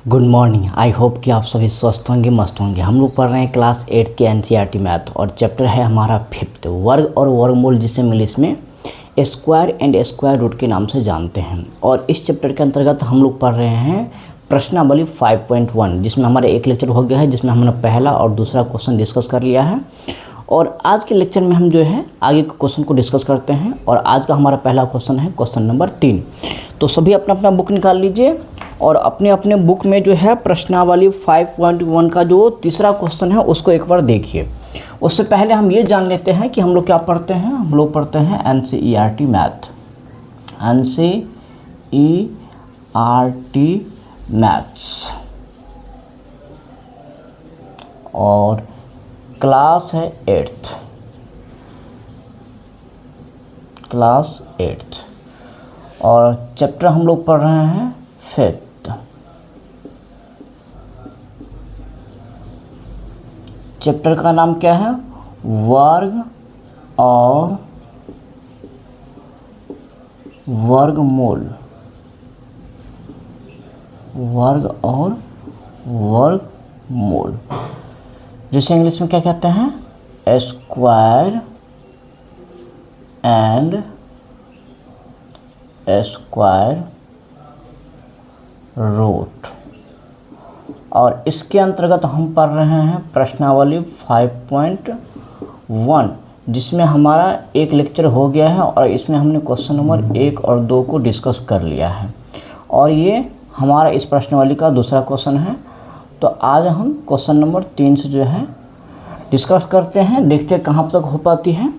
Good morning. I hope कि आप सभी स्वस्थ होंगे, मस्त होंगे। हम लोग पढ़ रहे हैं क्लास 8 के एनसीईआरटी मैथ और चैप्टर है हमारा 5th, वर्ग और वर्गमूल, जिसे इंग्लिश में स्क्वायर एंड स्क्वायर रूट के नाम से जानते हैं। और इस चैप्टर के अंतर्गत हम लोग पढ़ रहे हैं प्रश्नावली 5.1, जिसमें हमारा एक लेक्चर हो गया है, जिसमें हमने पहला और दूसरा क्वेश्चन डिस्कस कर लिया है। और आज के लेक्चर में हम जो है आगे के क्वेश्चन को डिस्कस करते हैं। और आज का हमारा पहला क्वेश्चन है क्वेश्चन नंबर 3। तो सभी अपना अपना बुक निकाल लीजिए और अपने अपने बुक में जो है प्रश्नावली 5.1 का जो तीसरा क्वेश्चन है उसको एक बार देखिए। उससे पहले हम ये जान लेते हैं कि हम लोग क्या पढ़ते हैं। हम लोग पढ़ते हैं एनसीईआरटी मैथ, एनसीईआरटी मैथ्स, और क्लास है 8th, क्लास 8th, और चैप्टर हम लोग पढ़ रहे हैं 5th। चैप्टर का नाम क्या है? वर्ग और वर्गमूल, वर्ग और वर्गमूल, जिसे इंग्लिश में क्या कहते हैं? Square and square root. और इसके अंतर्गत हम पढ़ रहे हैं प्रश्नावली 5.1, जिसमें हमारा एक लेक्चर हो गया है और इसमें हमने क्वेश्चन नंबर 1 और 2 को डिस्कस कर लिया है। और ये हमारा इस प्रश्नावली का दूसरा क्वेश्चन है। तो आज हम क्वेश्चन नंबर 3 से जो है डिस्कस करते हैं, देखते हैं कहाँ तक हो पाती है।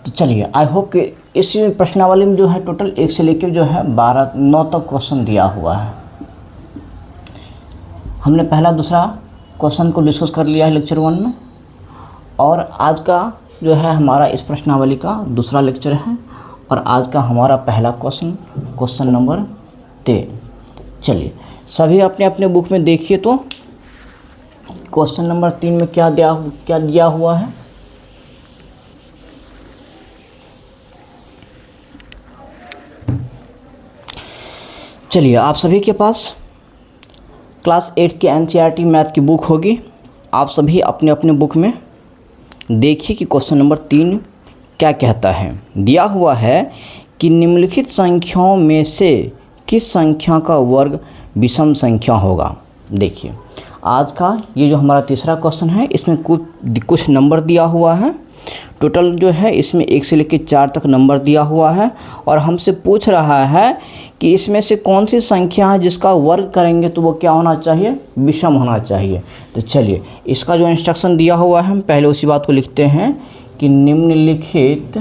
तो चलिए, आई होप कि इस प्रश्नावली में जो है टोटल 1 से लेकर जो है 9 तक क्वेश्चन दिया हुआ है। हमने पहला दूसरा क्वेश्चन को डिस्कस कर लिया है लेक्चर 1 में, और आज का जो है हमारा इस प्रश्नावली का दूसरा लेक्चर है, और आज का हमारा पहला क्वेश्चन नंबर 3। चलिए, सभी अपने अपने बुक में देखिए तो क्वेश्चन नंबर 3 में क्या दिया हुआ है। चलिए, आप सभी के पास क्लास 8 की एनसीईआरटी मैथ की बुक होगी। आप सभी अपने अपने बुक में देखिए कि क्वेश्चन नंबर 3 क्या कहता है। दिया हुआ है कि निम्नलिखित संख्याओं में से किस संख्या का वर्ग विषम संख्या होगा। देखिए, आज का ये जो हमारा तीसरा क्वेश्चन है, इसमें कुछ नंबर दिया हुआ है। टोटल जो है इसमें 1 से लेकर 4 तक नंबर दिया हुआ है, और हमसे पूछ रहा है कि इसमें से कौन सी संख्या है जिसका वर्ग करेंगे तो वो क्या होना चाहिए? विषम होना चाहिए। तो चलिए, इसका जो इंस्ट्रक्शन दिया हुआ है हम पहले उसी बात को लिखते हैं कि निम्नलिखित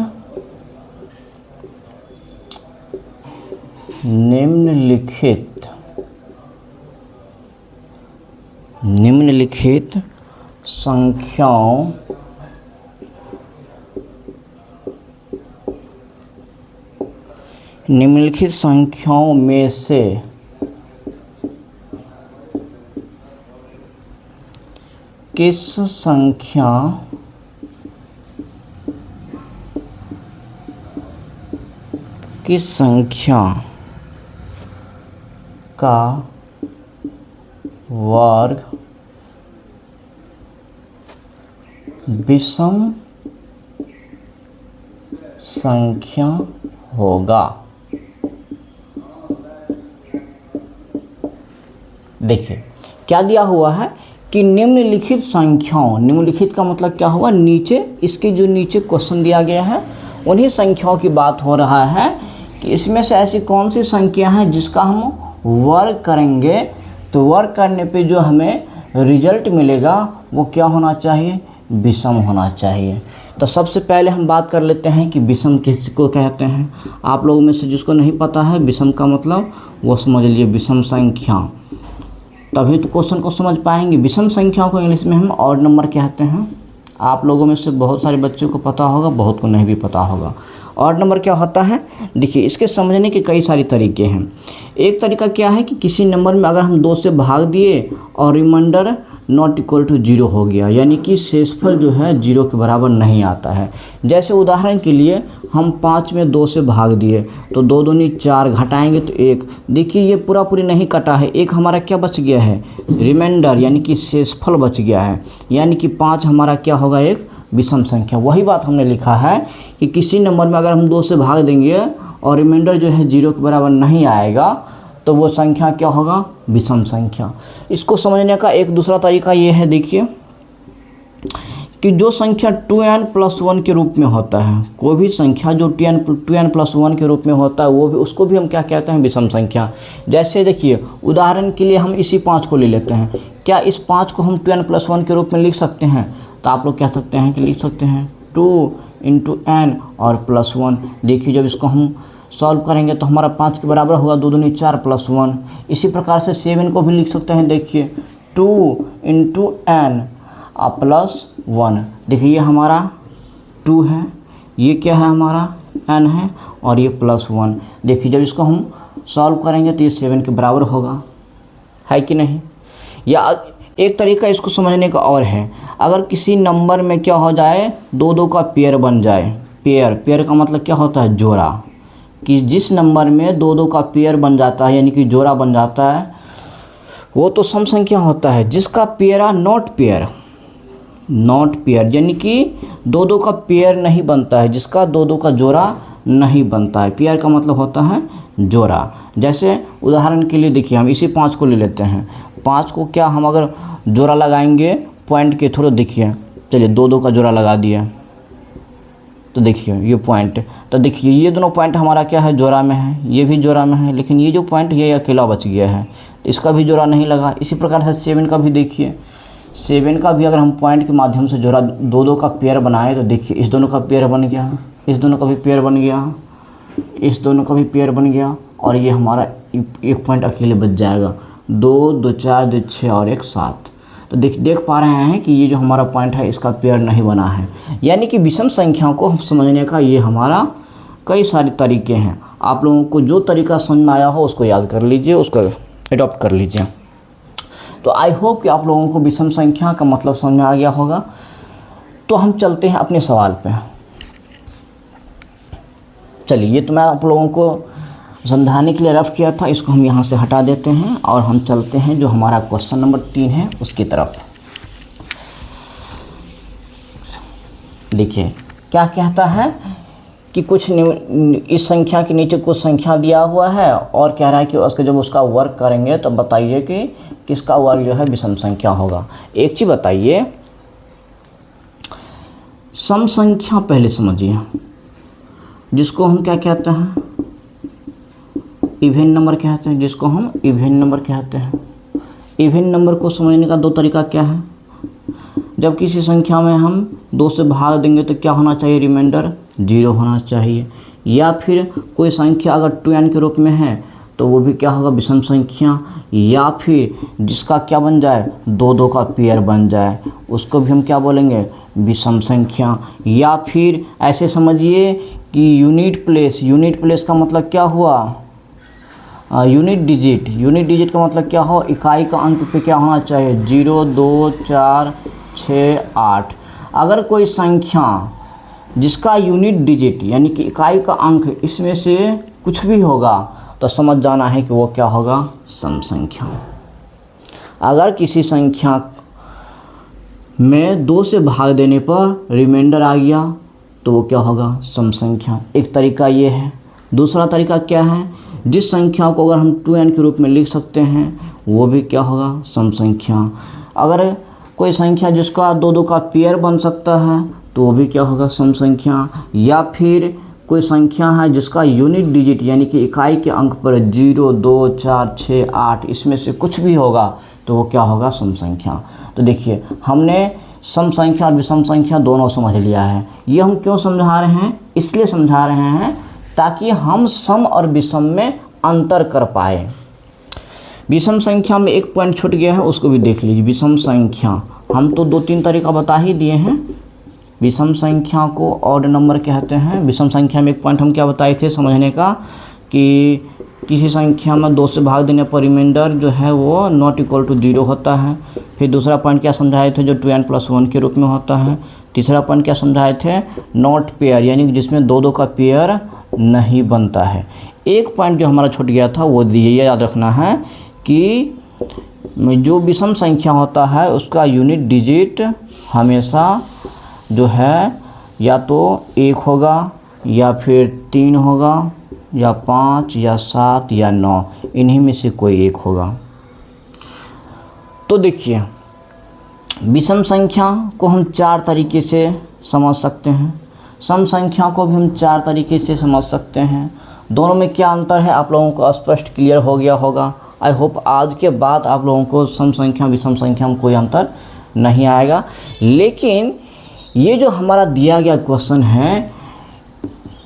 संख्याओं में से किस संख्या का वर्ग विषम संख्या होगा। देखिए, क्या दिया हुआ है कि निम्नलिखित संख्याओं, निम्नलिखित का मतलब क्या हुआ? नीचे, इसके जो नीचे क्वेश्चन दिया गया है उन्हीं संख्याओं की बात हो रहा है कि इसमें से ऐसी कौन सी संख्या है जिसका हम वर्ग करेंगे तो वर्ग करने पे जो हमें रिजल्ट मिलेगा वो क्या होना चाहिए? विषम होना चाहिए। तो सबसे पहले हम बात कर लेते हैं कि विषम किसको कहते हैं। आप लोगों में से जिसको नहीं पता है विषम का मतलब, वो समझ लिए विषम संख्या, तभी तो क्वेश्चन को समझ पाएंगे। विषम संख्याओं को इंग्लिश में हम ऑड नंबर कहते हैं। आप लोगों में से बहुत सारे बच्चों को पता होगा, बहुत को नहीं भी पता होगा। ऑड नंबर क्या होता है? देखिए, इसके समझने के कई सारे तरीके हैं। एक तरीका क्या है कि किसी नंबर में अगर हम 2 से भाग दिए और रिमाइंडर नॉट इक्वल टू 0 हो गया, यानी कि शेषफल जो है 0 के बराबर नहीं आता है। जैसे उदाहरण के लिए हम 5 में 2 से भाग दिए तो 2 दूनी 4, घटाएंगे तो 1। देखिए ये पूरा पूरी नहीं कटा है, एक हमारा क्या बच गया है, रिमाइंडर यानी कि शेषफल बच गया है, यानी कि 5 हमारा क्या होगा, एक विषम संख्या। वही बात हमने लिखा है कि किसी नंबर में अगर हम 2 से भाग देंगे और रिमाइंडर जो है 0 के बराबर नहीं आएगा तो वो संख्या क्या होगा, विषम संख्या। इसको समझने का एक दूसरा तरीका ये है, देखिए कि जो संख्या 2n+1 के रूप में होता है, कोई भी संख्या जो 2n+1 के रूप में होता है वो भी, उसको भी हम क्या कहते हैं, विषम संख्या। जैसे देखिए उदाहरण के लिए हम इसी 5 को ले लेते हैं, क्या इस 5 को हम 2n+1 के रूप में लिख सकते हैं? तो आप लोग कह सकते हैं कि लिख सकते हैं 2 × n और +1। देखिए जब इसको हम सॉल्व करेंगे तो हमारा 5 के बराबर होगा, 2 दूनी 4 +1। इसी प्रकार से 7 को भी लिख सकते हैं, देखिए 2 × n +1। देखिए ये हमारा 2 है, ये क्या है हमारा n है, और ये +1। देखिए जब इसको हम सॉल्व करेंगे तो ये 7 के बराबर होगा, है कि नहीं। या एक तरीका इसको समझने का और है, अगर किसी नंबर में क्या हो जाए, 2 का पेयर बन जाए। पेयर का मतलब क्या होता है, जोड़ा। कि जिस नंबर में 2 का पेयर बन जाता है यानी कि जोड़ा बन जाता है वो तो सम संख्या होता है। जिसका पेयर नॉट पेयर यानी कि 2 का पेयर नहीं बनता है, जिसका 2 का जोड़ा नहीं बनता है। पेयर का मतलब होता है जोड़ा। जैसे उदाहरण के लिए देखिए हम इसी 5 को ले लेते हैं, 5 को क्या हम अगर जोड़ा लगाएंगे पॉइंट के थ्रू, देखिए चलिए 2 का जोड़ा लगा दिया तो देखिए ये पॉइंट, तो देखिए ये दोनों पॉइंट हमारा क्या है, जोड़ा में है, ये भी जोड़ा में है, लेकिन ये जो पॉइंट ये अकेला बच गया है, इसका भी जोड़ा नहीं लगा। इसी प्रकार से 7 का भी देखिए, 7 का भी अगर हम पॉइंट के माध्यम से जोड़ा 2 का पेयर बनाए तो देखिए इस दोनों का पेयर बन गया, इस दोनों का भी पेयर बन गया, इस दोनों का भी पेयर बन गया, और ये हमारा एक पॉइंट अकेले बच जाएगा। 2, 2, 4, 2, 6 और 1, 7। तो देख पा रहे हैं कि ये जो हमारा पॉइंट है इसका पेयर नहीं बना है। यानी कि विषम संख्याओं को समझने का ये हमारा कई सारे तरीके हैं। आप लोगों को जो तरीका समझ में आया हो उसको याद कर लीजिए, उसको एडॉप्ट कर लीजिए। तो आई होप कि आप लोगों को विषम संख्या का मतलब समझ में आ गया होगा। तो हम चलते हैं अपने सवाल पे। चलिए ये तो मैं आप लोगों को समझाने के लिए रफ किया था, इसको हम यहाँ से हटा देते हैं और हम चलते हैं जो हमारा क्वेश्चन नंबर 3 है उसकी तरफ। देखिए क्या कहता है कि कुछ इस संख्या के नीचे कुछ संख्या दिया हुआ है और कह रहा है कि उसके जब उसका वर्क करेंगे तो बताइए कि किसका वर्ग जो है विषम संख्या होगा। एक चीज़ बताइए, सम संख्या पहले समझिए, जिसको हम क्या कहते हैं, इवन नंबर कहते हैं, जिसको हम इवन नंबर कहते हैं। इवन नंबर को समझने का 2 तरीका क्या है, जब किसी संख्या में हम 2 से भाग देंगे तो क्या होना चाहिए, रिमाइंडर 0 होना चाहिए। या फिर कोई संख्या अगर 2n के रूप में है तो वो भी क्या होगा, विषम संख्या। या फिर जिसका क्या बन जाए, 2 का पेयर बन जाए, उसको भी हम क्या बोलेंगे, विषम संख्या। या फिर ऐसे समझिए कि यूनिट प्लेस का मतलब क्या हुआ, यूनिट डिजिट का मतलब क्या हो, इकाई का अंक पे क्या होना चाहिए, 0, 2, 4, 6, 8। अगर कोई संख्या जिसका यूनिट डिजिट यानी कि इकाई का अंक इसमें से कुछ भी होगा तो समझ जाना है कि वो क्या होगा, सम संख्या। अगर किसी संख्या में 2 से भाग देने पर रिमाइंडर आ गया तो वो क्या होगा, सम संख्या। एक तरीका ये है। दूसरा तरीका क्या है, जिस संख्या को अगर हम 2n के रूप में लिख सकते हैं वो भी क्या होगा, सम संख्या। अगर कोई संख्या जिसका 2 का पेयर बन सकता है तो वो भी क्या होगा, सम संख्या। या फिर कोई संख्या है जिसका यूनिट डिजिट यानी कि इकाई के अंक पर 0, 2, 4, 6, 8 इसमें से कुछ भी होगा तो वो क्या होगा, सम संख्या। तो देखिए हमने सम संख्या और विषम संख्या दोनों समझ लिया है। ये हम क्यों समझा रहे हैं, इसलिए समझा रहे हैं ताकि हम सम और विषम में अंतर कर पाए। विषम संख्या में एक पॉइंट छूट गया है, उसको भी देख लीजिए। विषम संख्या हम तो 2-3 तरीका बता ही दिए हैं। विषम संख्या को ऑड नंबर कहते हैं। विषम संख्या में एक पॉइंट हम क्या बताए थे समझने का, कि किसी संख्या में 2 से भाग देने पर रिमाइंडर जो है वो नॉट इक्वल टू 0 होता है। फिर दूसरा पॉइंट क्या समझाए थे, जो 2n+1 के रूप में होता है। तीसरा पॉइंट क्या समझाए थे, नॉट पेयर, यानी कि जिसमें 2 का पेयर नहीं बनता है। एक पॉइंट जो हमारा छूट गया था वो ये याद रखना है कि जो विषम संख्या होता है उसका यूनिट डिजिट हमेशा जो है या तो 1 होगा या फिर 3 होगा या 5 या 7 या 9, इन्हीं में से कोई एक होगा। तो देखिए विषम संख्या को हम 4 तरीके से समझ सकते हैं, सम संख्या को भी हम 4 तरीके से समझ सकते हैं। दोनों में क्या अंतर है आप लोगों को स्पष्ट क्लियर हो गया होगा। आई होप आज के बाद आप लोगों को सम संख्या विषम संख्या में कोई अंतर नहीं आएगा। लेकिन ये जो हमारा दिया गया क्वेश्चन है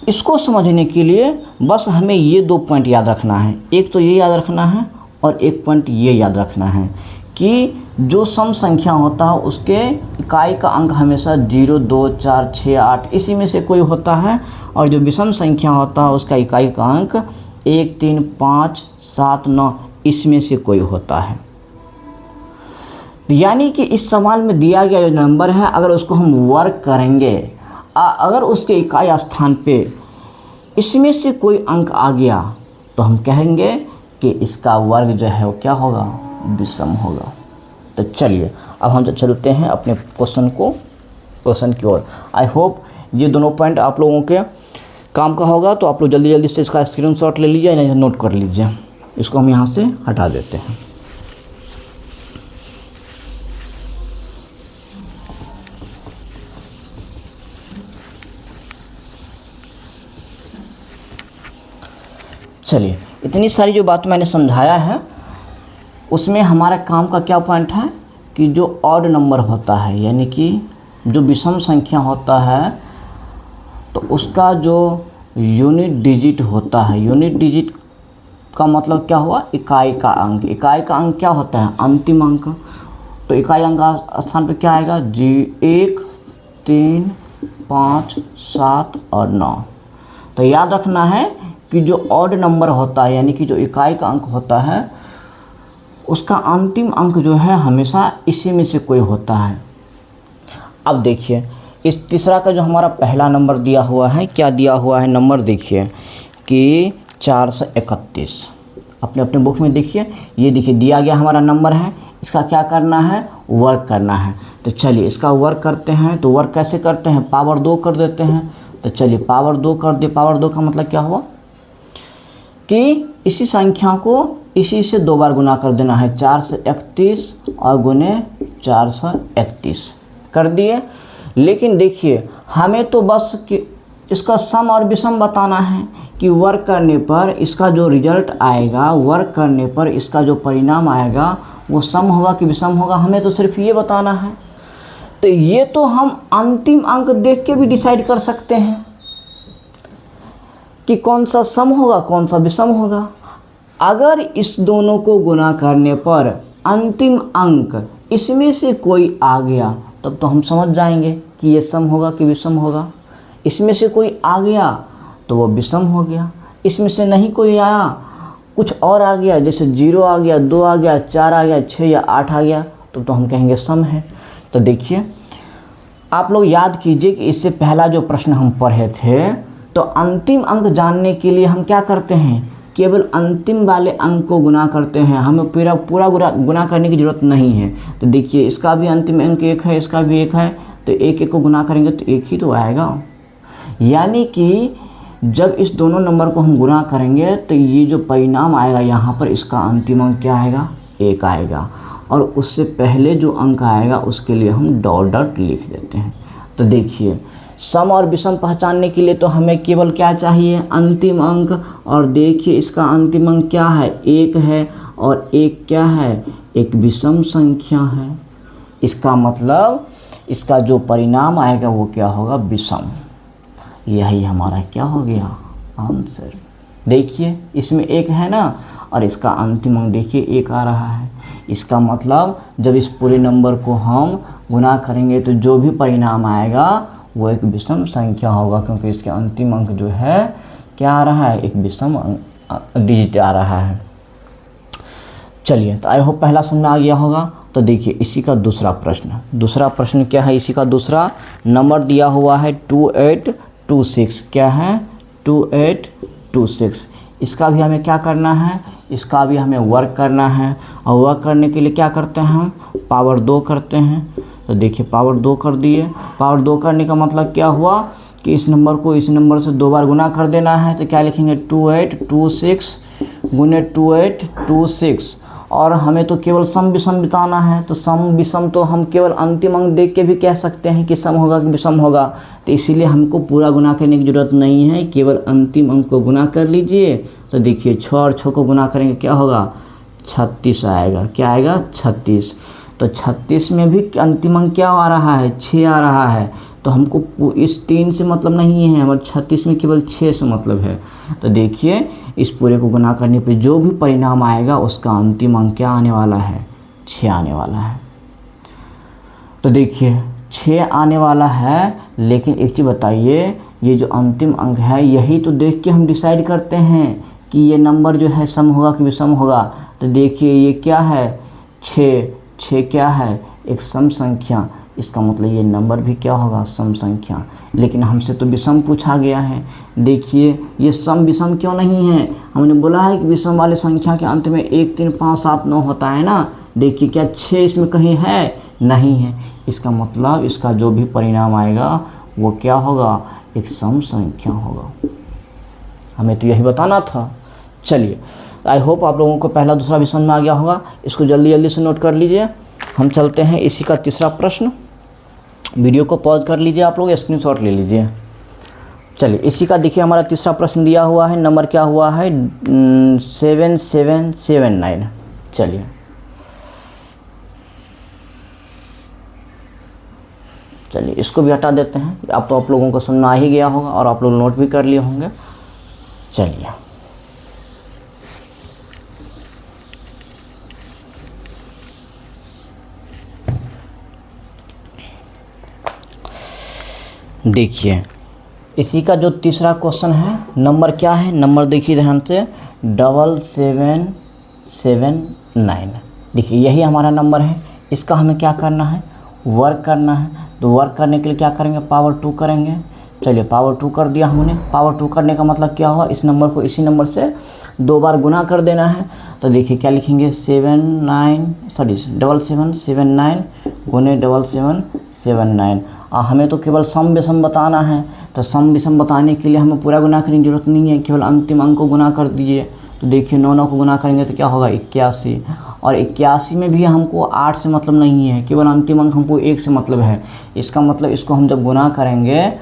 इसको समझने के लिए बस हमें ये 2 पॉइंट याद रखना है। एक तो ये याद रखना है और एक पॉइंट ये याद रखना है कि जो सम संख्या होता है उसके इकाई का अंक हमेशा 0, 2, 4, 6, 8 इसी में से कोई होता है, और जो विषम संख्या होता है उसका इकाई का अंक 1, 3, 5, 7, 9 इसमें से कोई होता है। यानी कि इस सवाल में दिया गया जो नंबर है अगर उसको हम वर्क करेंगे, अगर उसके इकाई स्थान पे इसमें से कोई अंक आ गया तो हम कहेंगे कि इसका वर्ग जो है वो क्या होगा, विषम होगा। तो चलिए अब हम चलते हैं अपने क्वेश्चन की ओर। आई होप ये दोनों पॉइंट आप लोगों के काम का होगा, तो आप लोग जल्दी जल्दी से इसका स्क्रीनशॉट ले लीजिए या नोट कर लीजिए। इसको हम यहाँ से हटा देते हैं। चलिए इतनी सारी जो बात मैंने समझाया है उसमें हमारा काम का क्या पॉइंट है कि जो ऑड नंबर होता है यानी कि जो विषम संख्या होता है तो उसका जो यूनिट डिजिट होता है, यूनिट डिजिट का मतलब क्या हुआ, इकाई का अंक। इकाई का अंक क्या होता है, अंतिम अंक। तो इकाई अंक का स्थान पे क्या आएगा, 1, 3, 5, 7 और 9। तो याद रखना है कि जो ऑड नंबर होता है यानी कि जो इकाई का अंक होता है उसका अंतिम अंक जो है हमेशा इसी में से कोई होता है। अब देखिए इस तीसरा का जो हमारा पहला नंबर दिया हुआ है, क्या दिया हुआ है नंबर, देखिए कि 431। अपने अपने बुक में देखिए, ये देखिए दिया गया हमारा नंबर है, इसका क्या करना है, वर्क करना है। तो चलिए इसका वर्क करते हैं। तो वर्क कैसे करते हैं, पावर 2 कर देते हैं। तो चलिए पावर 2 कर दे। पावर 2 का मतलब क्या हुआ कि इसी संख्या को इसी से 2 बार गुना कर देना है, 4 से 31 और गुने 431 कर दिए। लेकिन देखिए हमें तो बस कि इसका सम और विषम बताना है कि वर्क करने पर इसका जो रिजल्ट आएगा, वर्क करने पर इसका जो परिणाम आएगा वो सम होगा कि विषम होगा, हमें तो सिर्फ ये बताना है। तो ये तो हम अंतिम अंक देख के भी डिसाइड कर सकते हैं कि कौन सा सम होगा कौन सा विषम होगा। अगर इस दोनों को गुना करने पर अंतिम अंक इसमें से कोई आ गया तब तो हम समझ जाएंगे कि ये सम होगा कि विषम होगा। इसमें से कोई आ गया तो वो विषम हो गया, इसमें से नहीं कोई आया, कुछ और आ गया, जैसे 0 आ गया, 2 आ गया, 4 आ गया, 6 या 8 आ गया तो हम कहेंगे सम है। तो देखिए आप लोग याद कीजिए कि इससे पहला जो प्रश्न हम पढ़े थे तो अंतिम अंक जानने के लिए हम क्या करते हैं, केवल अंतिम वाले अंक को गुना करते हैं, हमें पूरा गुना करने की ज़रूरत नहीं है। तो देखिए इसका भी अंतिम अंक 1 है, इसका भी 1 है, तो 1 1 को गुना करेंगे तो 1 ही तो आएगा। यानी कि जब इस दोनों नंबर को हम गुना करेंगे तो ये जो परिणाम आएगा यहाँ पर इसका अंतिम अंक क्या आएगा, 1 आएगा, और उससे पहले जो अंक आएगा उसके लिए हम डॉट डॉट लिख देते हैं। तो देखिए सम और विषम पहचानने के लिए तो हमें केवल क्या चाहिए, अंतिम अंक। और देखिए इसका अंतिम अंक क्या है, 1 है, और 1 क्या है, एक विषम संख्या है। इसका मतलब इसका जो परिणाम आएगा वो क्या होगा, विषम। यही हमारा क्या हो गया, आंसर। देखिए इसमें 1 है ना, और इसका अंतिम अंक देखिए 1 आ रहा है। इसका मतलब जब इस पूरे नंबर को हम गुना करेंगे तो जो भी परिणाम आएगा वो एक विषम संख्या होगा, क्योंकि इसके अंतिम अंक जो है क्या आ रहा है, एक विषम डिजिट आ रहा है। चलिए, तो आई होप पहला समझ में आ गया होगा। तो देखिए इसी का दूसरा प्रश्न क्या है, इसी का दूसरा नंबर दिया हुआ है 2826। क्या है? 2826। इसका भी हमें क्या करना है, इसका भी हमें वर्क करना है। और वर्क करने के लिए क्या करते हैं हम, पावर 2 करते हैं। तो देखिए पावर 2 कर दिए। पावर 2 करने का मतलब क्या हुआ कि इस नंबर को इस नंबर से 2 बार गुना कर देना है। तो क्या लिखेंगे, 2826 गुने 2826। और हमें तो केवल सम विषम बिताना है। तो सम विषम तो हम केवल अंतिम अंक देख के भी कह सकते हैं कि सम होगा कि विषम होगा। तो इसीलिए हमको पूरा गुना करने की ज़रूरत नहीं है, केवल अंतिम अंक को गुना कर लीजिए। तो देखिए 6 और 6 को गुना करेंगे क्या होगा, 36 आएगा। क्या आएगा, 36। तो 36 में भी अंतिम अंक क्या आ रहा है, 6 आ रहा है। तो हमको इस 3 से मतलब नहीं है, हमारे 36 में केवल 6 से मतलब है। तो देखिए इस पूरे को गुना करने पे जो भी परिणाम आएगा उसका अंतिम अंक क्या आने वाला है, 6 आने वाला है। तो देखिए 6 आने वाला है। लेकिन एक चीज़ बताइए, ये जो अंतिम अंक है यही तो देख के हम डिसाइड करते हैं कि ये नंबर जो है सम होगा कि विषम होगा। तो देखिए ये क्या है, 6 क्या है, एक सम संख्या। इसका मतलब ये नंबर भी क्या होगा, सम संख्या। लेकिन हमसे तो विषम पूछा गया है। देखिए ये सम विषम क्यों नहीं है, हमने बोला है कि विषम वाले संख्या के अंत में 1 3 5 7 9 होता है ना। देखिए क्या 6 इसमें कहीं है, नहीं है। इसका मतलब इसका जो भी परिणाम आएगा वो क्या होगा, एक सम संख्या होगा। हमें तो यही बताना था। चलिए, आई होप आप लोगों को पहला दूसरा भी समझ में आ गया होगा। इसको जल्दी जल्दी से नोट कर लीजिए। हम चलते हैं इसी का तीसरा प्रश्न। वीडियो को पॉज कर लीजिए, आप लोग स्क्रीनशॉट ले लीजिए। चलिए इसी का देखिए हमारा तीसरा प्रश्न दिया हुआ है, नंबर क्या हुआ है, 7779। चलिए इसको भी हटा देते हैं। अब तो आप लोगों को सुनना ही गया होगा और आप लोग नोट भी कर लिए होंगे। चलिए देखिए इसी का जो तीसरा क्वेश्चन है, नंबर क्या है, नंबर देखिए ध्यान से, 7779। देखिए यही हमारा नंबर है। इसका हमें क्या करना है, वर्क करना है। तो वर्क करने के लिए क्या करेंगे, पावर 2 करेंगे। चलिए पावर 2 कर दिया हमने। पावर 2 करने का मतलब क्या हुआ, इस नंबर को इसी नंबर से 2 बार गुना कर देना है। तो देखिए क्या लिखेंगे, 7779 गुने 7779। हमें तो केवल सम विषम बताना है। तो सम विषम बताने के लिए हमें पूरा गुना करने की जरूरत नहीं है, केवल अंतिम अंक को गुना कर दीजिए। तो देखिए 9 को गुना करेंगे तो क्या होगा, 81। और 81 में भी हमको 8 से मतलब नहीं है, केवल अंतिम अंक हमको 1 से मतलब है। इसका मतलब इसको हम जब गुना करेंगे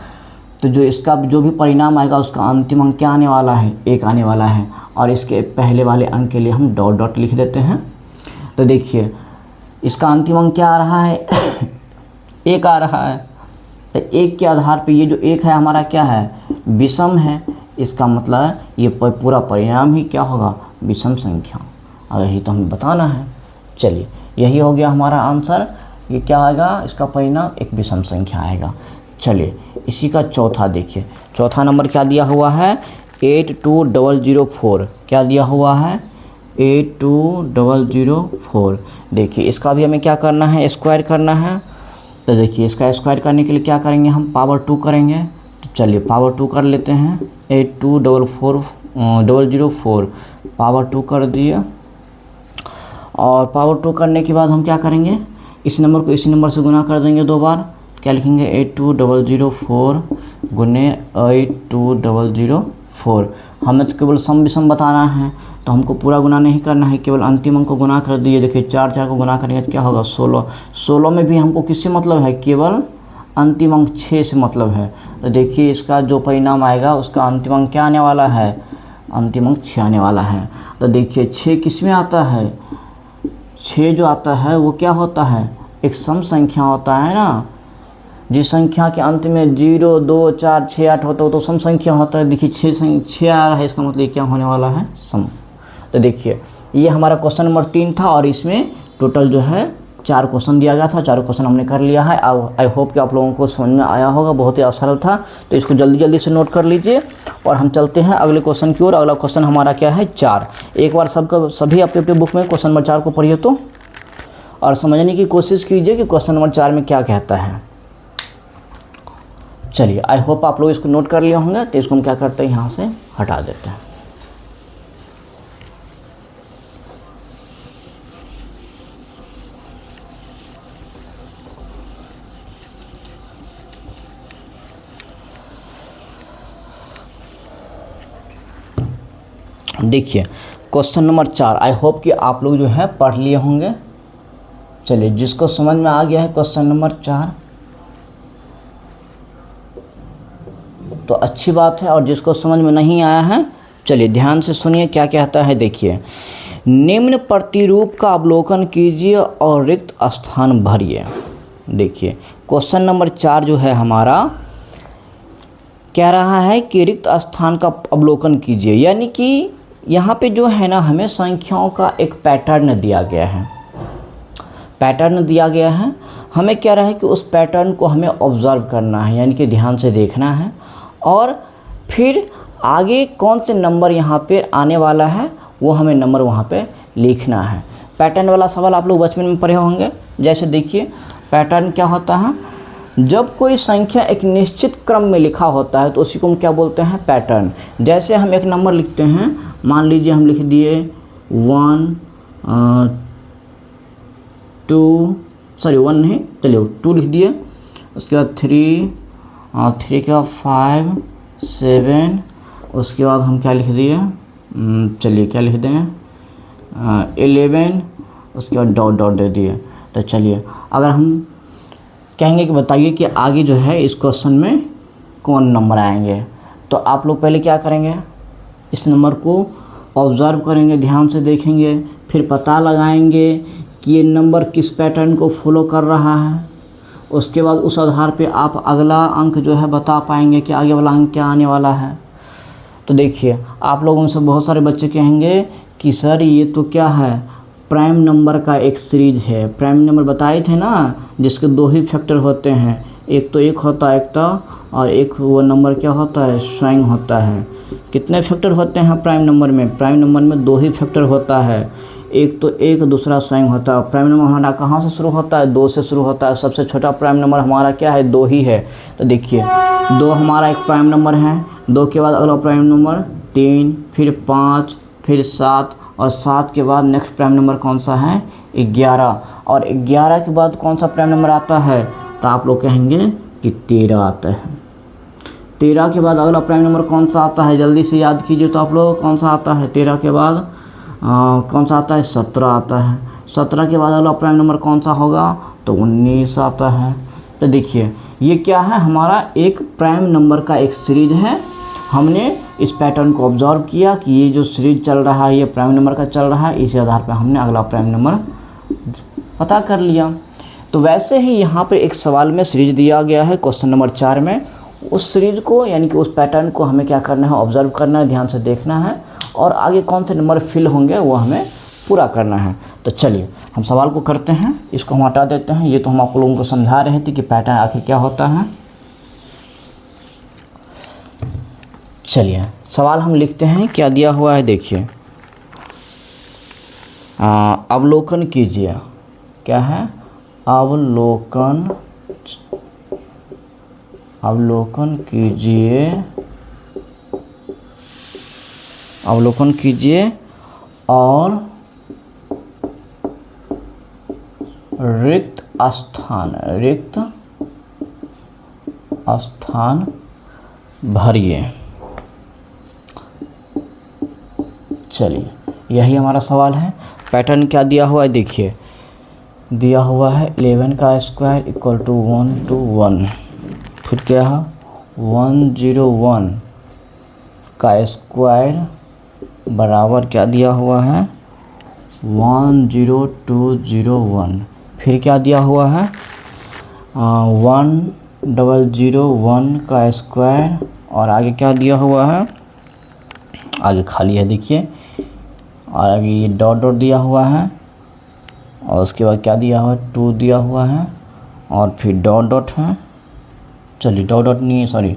तो जो इसका जो भी परिणाम आएगा उसका अंतिम अंक क्या आने वाला है, 1 आने वाला है। और इसके पहले वाले अंक के लिए हम डॉट डॉट लिख देते हैं। तो देखिए इसका अंतिम अंक क्या आ रहा है, 1 आ रहा है। तो 1 के आधार पे ये जो 1 है हमारा क्या है, विषम है। इसका मतलब ये पूरा परिणाम ही क्या होगा, विषम संख्या। और यही तो हमें बताना है। चलिए यही हो गया हमारा आंसर। ये क्या आएगा, इसका परिणाम एक विषम संख्या आएगा। चलिए इसी का चौथा देखिए, चौथा नंबर क्या दिया हुआ है, 82004। क्या दिया हुआ है, 82004। देखिए इसका भी हमें क्या करना है, स्क्वायर करना है। तो देखिए इसका स्क्वायर करने के लिए क्या करेंगे, हम पावर 2 करेंगे। तो चलिए पावर 2 कर लेते हैं। 82004 पावर 2 कर दिए। और पावर 2 करने के बाद हम क्या करेंगे, इस नंबर को इसी नंबर से गुना कर देंगे 2 बार। क्या लिखेंगे, 82004 गुने 82004। हमें तो केवल सम विषम बताना है, तो हमको पूरा गुना नहीं करना है, केवल अंतिम अंक को गुना कर दिए। देखिए 4 को गुना करेंगे तो क्या होगा, 16 में भी हमको किससे मतलब है, केवल अंतिम अंक 6 से मतलब है। तो देखिए इसका जो परिणाम आएगा उसका अंतिम अंक क्या आने वाला है, अंतिम अंक 6 आने वाला है। तो देखिए 6 किस में आता है, 6 जो आता है वो क्या होता है, एक सम संख्या होता है ना। जिस संख्या के अंत में 0 2 4 6 8 होता है तो सम संख्या होता है। देखिए 6 आ रहा है, इसका मतलब क्या होने वाला है, सम। तो देखिए ये हमारा क्वेश्चन नंबर 3 था और इसमें टोटल जो है 4 क्वेश्चन दिया गया था, 4 क्वेश्चन हमने कर लिया है। आई होप कि आप लोगों को समझ में आया होगा, बहुत ही सरल था। तो इसको जल्दी जल्दी से नोट कर लीजिए और हम चलते हैं अगले क्वेश्चन की ओर। अगला क्वेश्चन हमारा क्या है, 4। एक बार सभी अपने अपने बुक में क्वेश्चन नंबर 4 को पढ़िए तो, और समझने की कोशिश कीजिए कि क्वेश्चन नंबर 4 में क्या कहता है। चलिए, आई होप आप लोग इसको नोट कर लिए होंगे। तो इसको हम क्या करते हैं, यहाँ से हटा देते हैं। देखिए क्वेश्चन नंबर 4, आई होप कि आप लोग जो है पढ़ लिए होंगे। चलिए, जिसको समझ में आ गया है क्वेश्चन नंबर 4 तो अच्छी बात है, और जिसको समझ में नहीं आया है, चलिए ध्यान से सुनिए क्या कहता है। देखिए, निम्न प्रतिरूप का अवलोकन कीजिए और रिक्त स्थान भरिए। देखिए क्वेश्चन नंबर 4 जो है हमारा कह रहा है कि रिक्त स्थान का अवलोकन कीजिए, यानी कि यहाँ पे जो है ना, हमें संख्याओं का एक पैटर्न दिया गया है। पैटर्न दिया गया है, हमें क्या रहा है कि उस पैटर्न को हमें ऑब्ज़र्व करना है, यानी कि ध्यान से देखना है, और फिर आगे कौन से नंबर यहाँ पे आने वाला है वो हमें नंबर वहाँ पे लिखना है। पैटर्न वाला सवाल आप लोग बचपन में पढ़े होंगे। जैसे देखिए, पैटर्न क्या होता है, जब कोई संख्या एक निश्चित क्रम में लिखा होता है तो उसी को हम क्या बोलते हैं, पैटर्न। जैसे हम एक नंबर लिखते हैं, मान लीजिए हम लिख दिए 1 2 लिख दिए, उसके बाद 3 के बाद 5 7, उसके बाद हम क्या लिख दिए, चलिए क्या लिख दें 11, उसके बाद डॉट डॉट दे दिए। तो चलिए, अगर हम कहेंगे कि बताइए कि आगे जो है इस क्वेश्चन में कौन नंबर आएंगे, तो आप लोग पहले क्या करेंगे, इस नंबर को ऑब्ज़र्व करेंगे, ध्यान से देखेंगे, फिर पता लगाएंगे कि ये नंबर किस पैटर्न को फॉलो कर रहा है। उसके बाद उस आधार पे आप अगला अंक जो है बता पाएंगे कि आगे वाला अंक क्या आने वाला है। तो देखिए, आप लोगों से बहुत सारे बच्चे कहेंगे कि सर ये तो क्या है, प्राइम नंबर का एक सीरीज है। प्राइम नंबर बताए थे ना, जिसके 2 ही फैक्टर होते हैं, एक तो 1 होता है एकता, और एक वो नंबर क्या होता है, स्वयं होता है। कितने फैक्टर होते हैं प्राइम नंबर में? प्राइम नंबर में 2 ही फैक्टर होता है, एक तो 1, दूसरा स्वयं होता है। प्राइम नंबर हमारा कहाँ से शुरू होता है, 2 से शुरू होता है। सबसे छोटा प्राइम नंबर हमारा क्या है, 2 ही है। तो देखिए 2 हमारा एक प्राइम नंबर है, 2 के बाद अगला प्राइम नंबर 3, फिर 5, फिर 7, और 7 के बाद नेक्स्ट प्राइम नंबर कौन सा है, 11, और 11 के बाद कौन सा प्राइम नंबर आता है, तो आप लोग कहेंगे कि 13 आता है। 13 के बाद अगला प्राइम नंबर कौन सा आता है, जल्दी से याद कीजिए तो आप लोग, कौन सा आता है 13 के बाद, कौन सा आता है, 17 आता है। 17 के बाद अगला प्राइम नंबर कौन सा होगा, तो 19 आता है। तो देखिए ये क्या है, हमारा एक प्राइम नंबर का एक सीरीज है। हमने इस पैटर्न को ऑब्जर्व किया कि ये जो सीरीज चल रहा है ये प्राइम नंबर का चल रहा है, इसी आधार पर हमने अगला प्राइम नंबर पता कर लिया। तो वैसे ही यहाँ पे एक सवाल में सीरीज दिया गया है क्वेश्चन नंबर 4 में, उस सीरीज को यानी कि उस पैटर्न को हमें क्या करना है, ऑब्जर्व करना है, ध्यान से देखना है, और आगे कौन से नंबर फिल होंगे वो हमें पूरा करना है। तो चलिए हम सवाल को करते हैं, इसको हम हटा देते हैं। ये तो हम आप लोगों को समझा रहे थे कि पैटर्न आखिर क्या होता है। चलिए सवाल हम लिखते हैं, क्या दिया हुआ है देखिए, अवलोकन कीजिए। क्या है, अवलोकन कीजिए, अवलोकन कीजिए और रिक्त स्थान भरिए। चलिए यही हमारा सवाल है। पैटर्न क्या दिया हुआ है देखिए, दिया हुआ है 11 का स्क्वायर इक्वल टू 1 to 1, फिर क्या है 101 का स्क्वायर बराबर क्या दिया हुआ है 10201, फिर क्या दिया हुआ है 1001 का स्क्वायर, और आगे क्या दिया हुआ है, आगे खाली है देखिए, और आगे ये डॉट डॉट दिया हुआ है, और उसके बाद क्या दिया हुआ है, 2 दिया हुआ है और फिर डॉट डॉट है, चलिए डॉट डॉट नहीं है, सॉरी,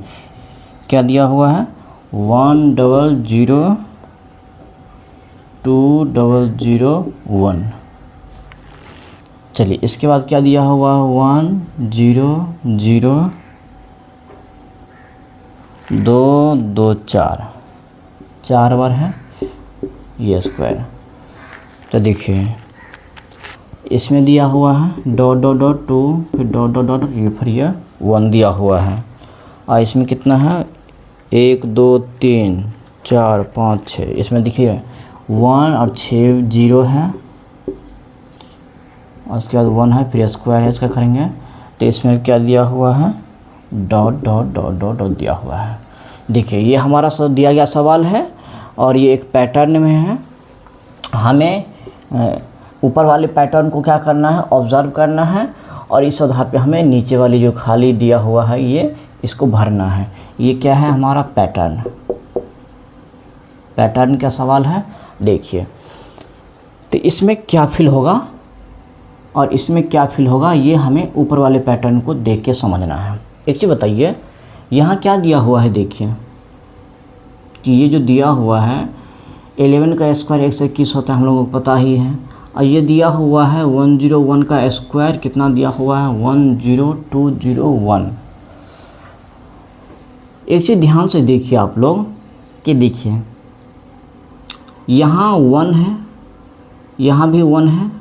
क्या दिया हुआ है 1002021। चलिए इसके बाद क्या दिया हुआ है 100224, 4 बार है ये स्क्वायर। तो देखिए इसमें दिया हुआ है डॉट डॉट डॉट 2 फिर डॉट डॉट डॉट ये फिर ये 1 दिया हुआ है। और इसमें कितना है 1 2 3 4 5 6, इसमें देखिए 1 और 6 0 है और उसके बाद 1 है फिर स्क्वायर है, इसका करेंगे तो इसमें क्या दिया हुआ है dot dot dot dot dot दिया हुआ है। देखिए ये हमारा सब दिया गया सवाल है और ये एक पैटर्न में है। हमें ऊपर वाले पैटर्न को क्या करना है, ऑब्जर्व करना है और इस आधार पे हमें नीचे वाली जो खाली दिया हुआ है ये इसको भरना है। ये क्या है हमारा पैटर्न, पैटर्न का सवाल है। देखिए तो इसमें क्या फिल होगा और इसमें क्या फिल होगा ये हमें ऊपर वाले पैटर्न को देख के समझना है। एक चीज़ बताइए, यहाँ क्या दिया हुआ है, देखिए कि ये जो दिया हुआ है 11 का स्क्वायर 121 होता है, हम लोगों को पता ही है। और ये दिया हुआ है 101 का स्क्वायर कितना दिया हुआ है 10201। एक चीज़ ध्यान से देखिए आप लोग कि देखिए यहाँ 1 है, यहाँ भी 1 है,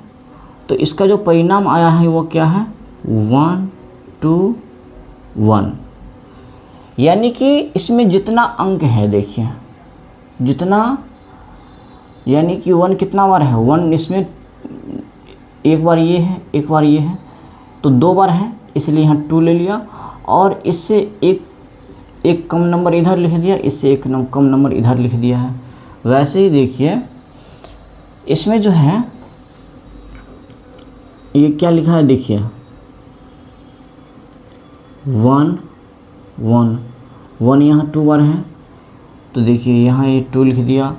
तो इसका जो परिणाम आया है वो क्या है 1 2 1। यानी कि इसमें जितना अंक है देखिए जितना, यानी कि 1 कितना बार है 1, इसमें एक बार ये है एक बार ये है तो 2 बार है, इसलिए यहाँ 2 ले लिया और इससे एक कम नंबर इधर लिख दिया, इससे एक कम नंबर इधर लिख दिया है। वैसे ही देखिए इसमें जो है ये क्या लिखा है, देखिए 1 1 1 यहाँ 2 बार है तो देखिए यहाँ ये 2 लिख दिया।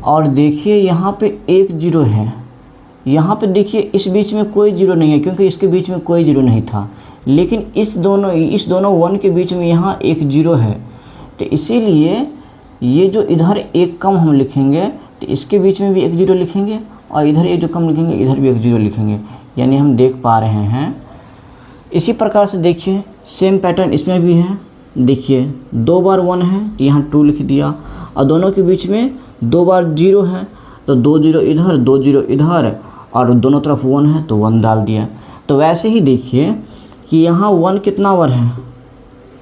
और देखिए यहाँ पे 1 0 है, यहाँ पे देखिए इस बीच में कोई 0 नहीं है क्योंकि इसके बीच में कोई 0 नहीं था, लेकिन इस दोनों 1 के बीच में यहाँ 1 0 है। तो इसीलिए ये जो इधर एक कम हम लिखेंगे तो इसके बीच में भी 1 0 लिखेंगे और इधर ये जो कम लिखेंगे इधर भी 1 0 लिखेंगे, यानी हम देख पा रहे हैं। इसी प्रकार से देखिए सेम पैटर्न इसमें भी है। देखिए 2 बार 1 है तो यहाँ 2 लिख दिया और दोनों के बीच में 2 बार 0 है तो 2 0 इधर 2 0 इधर और दोनों तरफ 1 है तो 1 डाल दिया। तो वैसे ही देखिए कि यहाँ 1 कितना बार है,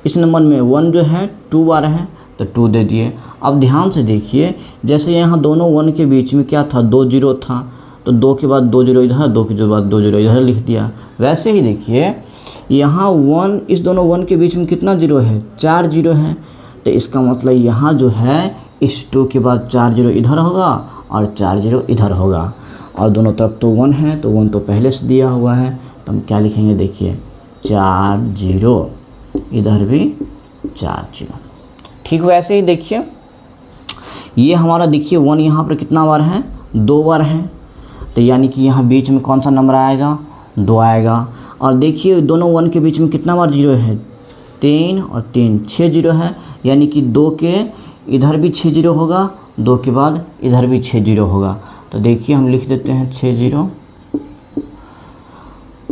इस नंबर में 1 जो है 2 बार है तो 2 दे दिए। अब ध्यान से देखिए जैसे यहाँ दोनों 1 के बीच में क्या था 2 0 था तो 2 के बाद 2 0 इधर, 2 के बाद 2 0 इधर लिख दिया। वैसे ही देखिए यहाँ 1, इस दोनों 1 के बीच में कितना 0 है 4 0 है, तो इसका मतलब यहाँ जो है इस 2 के बाद 4 0 इधर होगा और 4 0 इधर होगा और दोनों तरफ तो 1 है तो 1 तो पहले से दिया हुआ है तो हम क्या लिखेंगे, देखिए 4 0 इधर भी 4 0। ठीक वैसे ही देखिए ये हमारा देखिए 1 यहाँ पर कितना बार है 2 बार है, तो यानी कि यहाँ बीच में कौन सा नंबर आएगा 2 आएगा। और देखिए दोनों 1 के बीच में कितना बार 0 है 3 और 3 6 0 है, यानी कि 2 के इधर भी 6 0 होगा, 2 के बाद इधर भी 6 0 होगा। तो देखिए हम लिख देते हैं 6 0,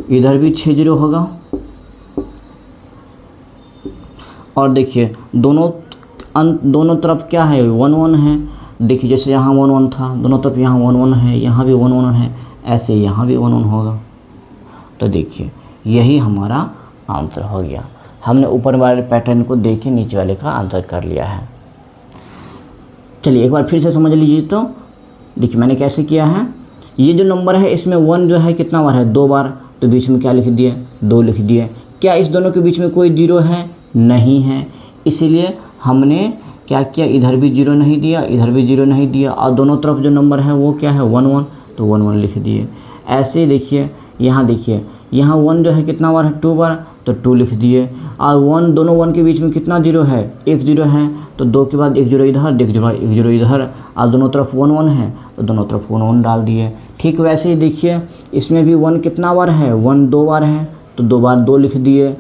इधर भी 6 0 होगा। और देखिए दोनों तरफ क्या है 1 1 है, देखिए जैसे यहाँ 1 1 था दोनों तरफ यहाँ 1 1 है, यहाँ भी 1 1 है, ऐसे यहाँ भी 1 1 होगा। तो देखिए यही हमारा आंसर हो गया। हमने ऊपर वाले पैटर्न को देख के नीचे वाले का आंसर कर लिया है। चलिए एक बार फिर से समझ लीजिए। तो देखिए मैंने कैसे किया है, ये जो नंबर है इसमें 1 जो है कितना बार है 2 बार, तो बीच में क्या लिख दिए 2 लिख दिए। क्या इस दोनों के बीच में कोई 0 है, नहीं है, इसीलिए हमने क्या किया इधर भी 0 नहीं दिया इधर भी 0 नहीं दिया और दोनों तरफ जो नंबर है वो क्या है 1 1 तो 1 1 लिख दिए। ऐसे देखिए यहाँ देखिए यहाँ 1 जो है कितना बार है 2 बार, तो 2 लिख दिए। और 1 दोनों 1 के बीच में कितना जीरो है, 1 जीरो है, तो 2 के बाद 1 जीरो इधर, 1 जीरो इधर, और दोनों तरफ 1 1 है तो दोनों तरफ 1 1 डाल दिए। ठीक वैसे ही देखिए इसमें भी 1 कितना बार है, 1 2 बार है, तो 2 बार 2 लिख दिए।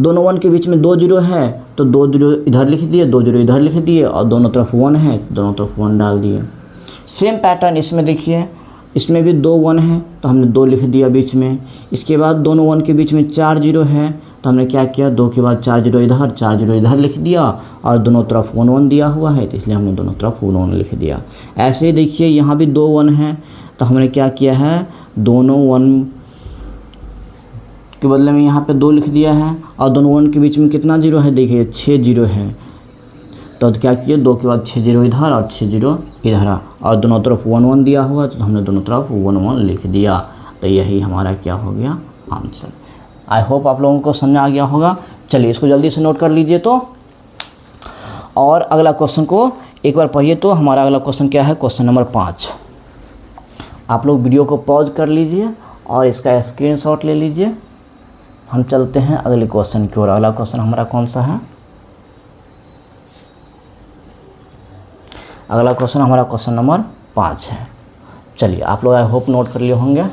दोनों 1 के बीच में 2 जीरो है तो 2 जीरो इधर लिख दिए, 2 जीरो इधर लिख दिए, और दोनों तरफ 1 है, दोनों तरफ 1 डाल दिए। सेम पैटर्न इसमें देखिए, इसमें भी 2 1 है तो हमने 2 लिख दिया बीच में। इसके बाद दोनों 1 के बीच में 4 जीरो है तो हमने क्या किया, 2 के बाद 4 जीरो इधर, 4 जीरो इधर लिख दिया, और दोनों तरफ 1 1 दिया हुआ है तो इसलिए हमने दोनों तरफ 1 1 लिख दिया। ऐसे ही देखिए यहाँ भी 2 1 है तो हमने क्या किया है, दोनों 1 के बदले में यहाँ पे 2 लिख दिया है, और दोनों 1 के बीच में कितना जीरो है, देखिए 6 जीरो है, तो क्या किए, 2 के बाद 6 जीरो इधर और 6 जीरो इधर, और दोनों तरफ 1 1 दिया हुआ तो हमने दोनों तरफ 1 1 लिख दिया। तो यही हमारा क्या हो गया, आंसर। आई होप आप लोगों को समझ आ गया होगा। चलिए इसको जल्दी से नोट कर लीजिए। तो और अगला क्वेश्चन को एक बार पढ़िए। तो हमारा अगला क्वेश्चन क्या है, क्वेश्चन नंबर 5। आप लोग वीडियो को पॉज कर लीजिए और इसका स्क्रीनशॉट ले लीजिए। हम चलते हैं अगले क्वेश्चन की ओर। अगला क्वेश्चन हमारा कौन सा है, अगला क्वेश्चन हमारा क्वेश्चन नंबर 5 है। चलिए आप लोग आई होप नोट कर लिए होंगे।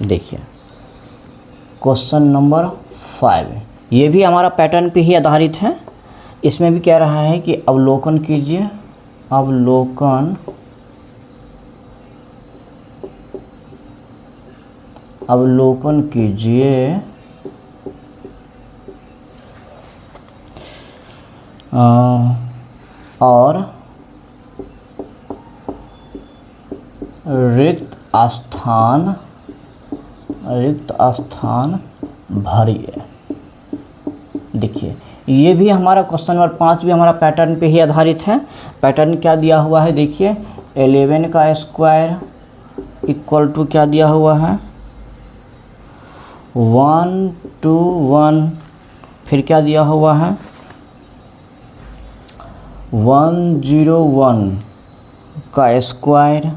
देखिए क्वेश्चन नंबर 5, ये भी हमारा पैटर्न पे ही आधारित है। इसमें भी कह रहा है कि अवलोकन कीजिए, अवलोकन कीजिए और रिक्त स्थान भरिए। देखिए ये भी हमारा क्वेश्चन नंबर 5 भी हमारा पैटर्न पे ही आधारित है। पैटर्न क्या दिया हुआ है, देखिए 11 का स्क्वायर इक्वल टू क्या दिया हुआ है, 1 2 1, फिर क्या दिया हुआ है 101 का स्क्वायर,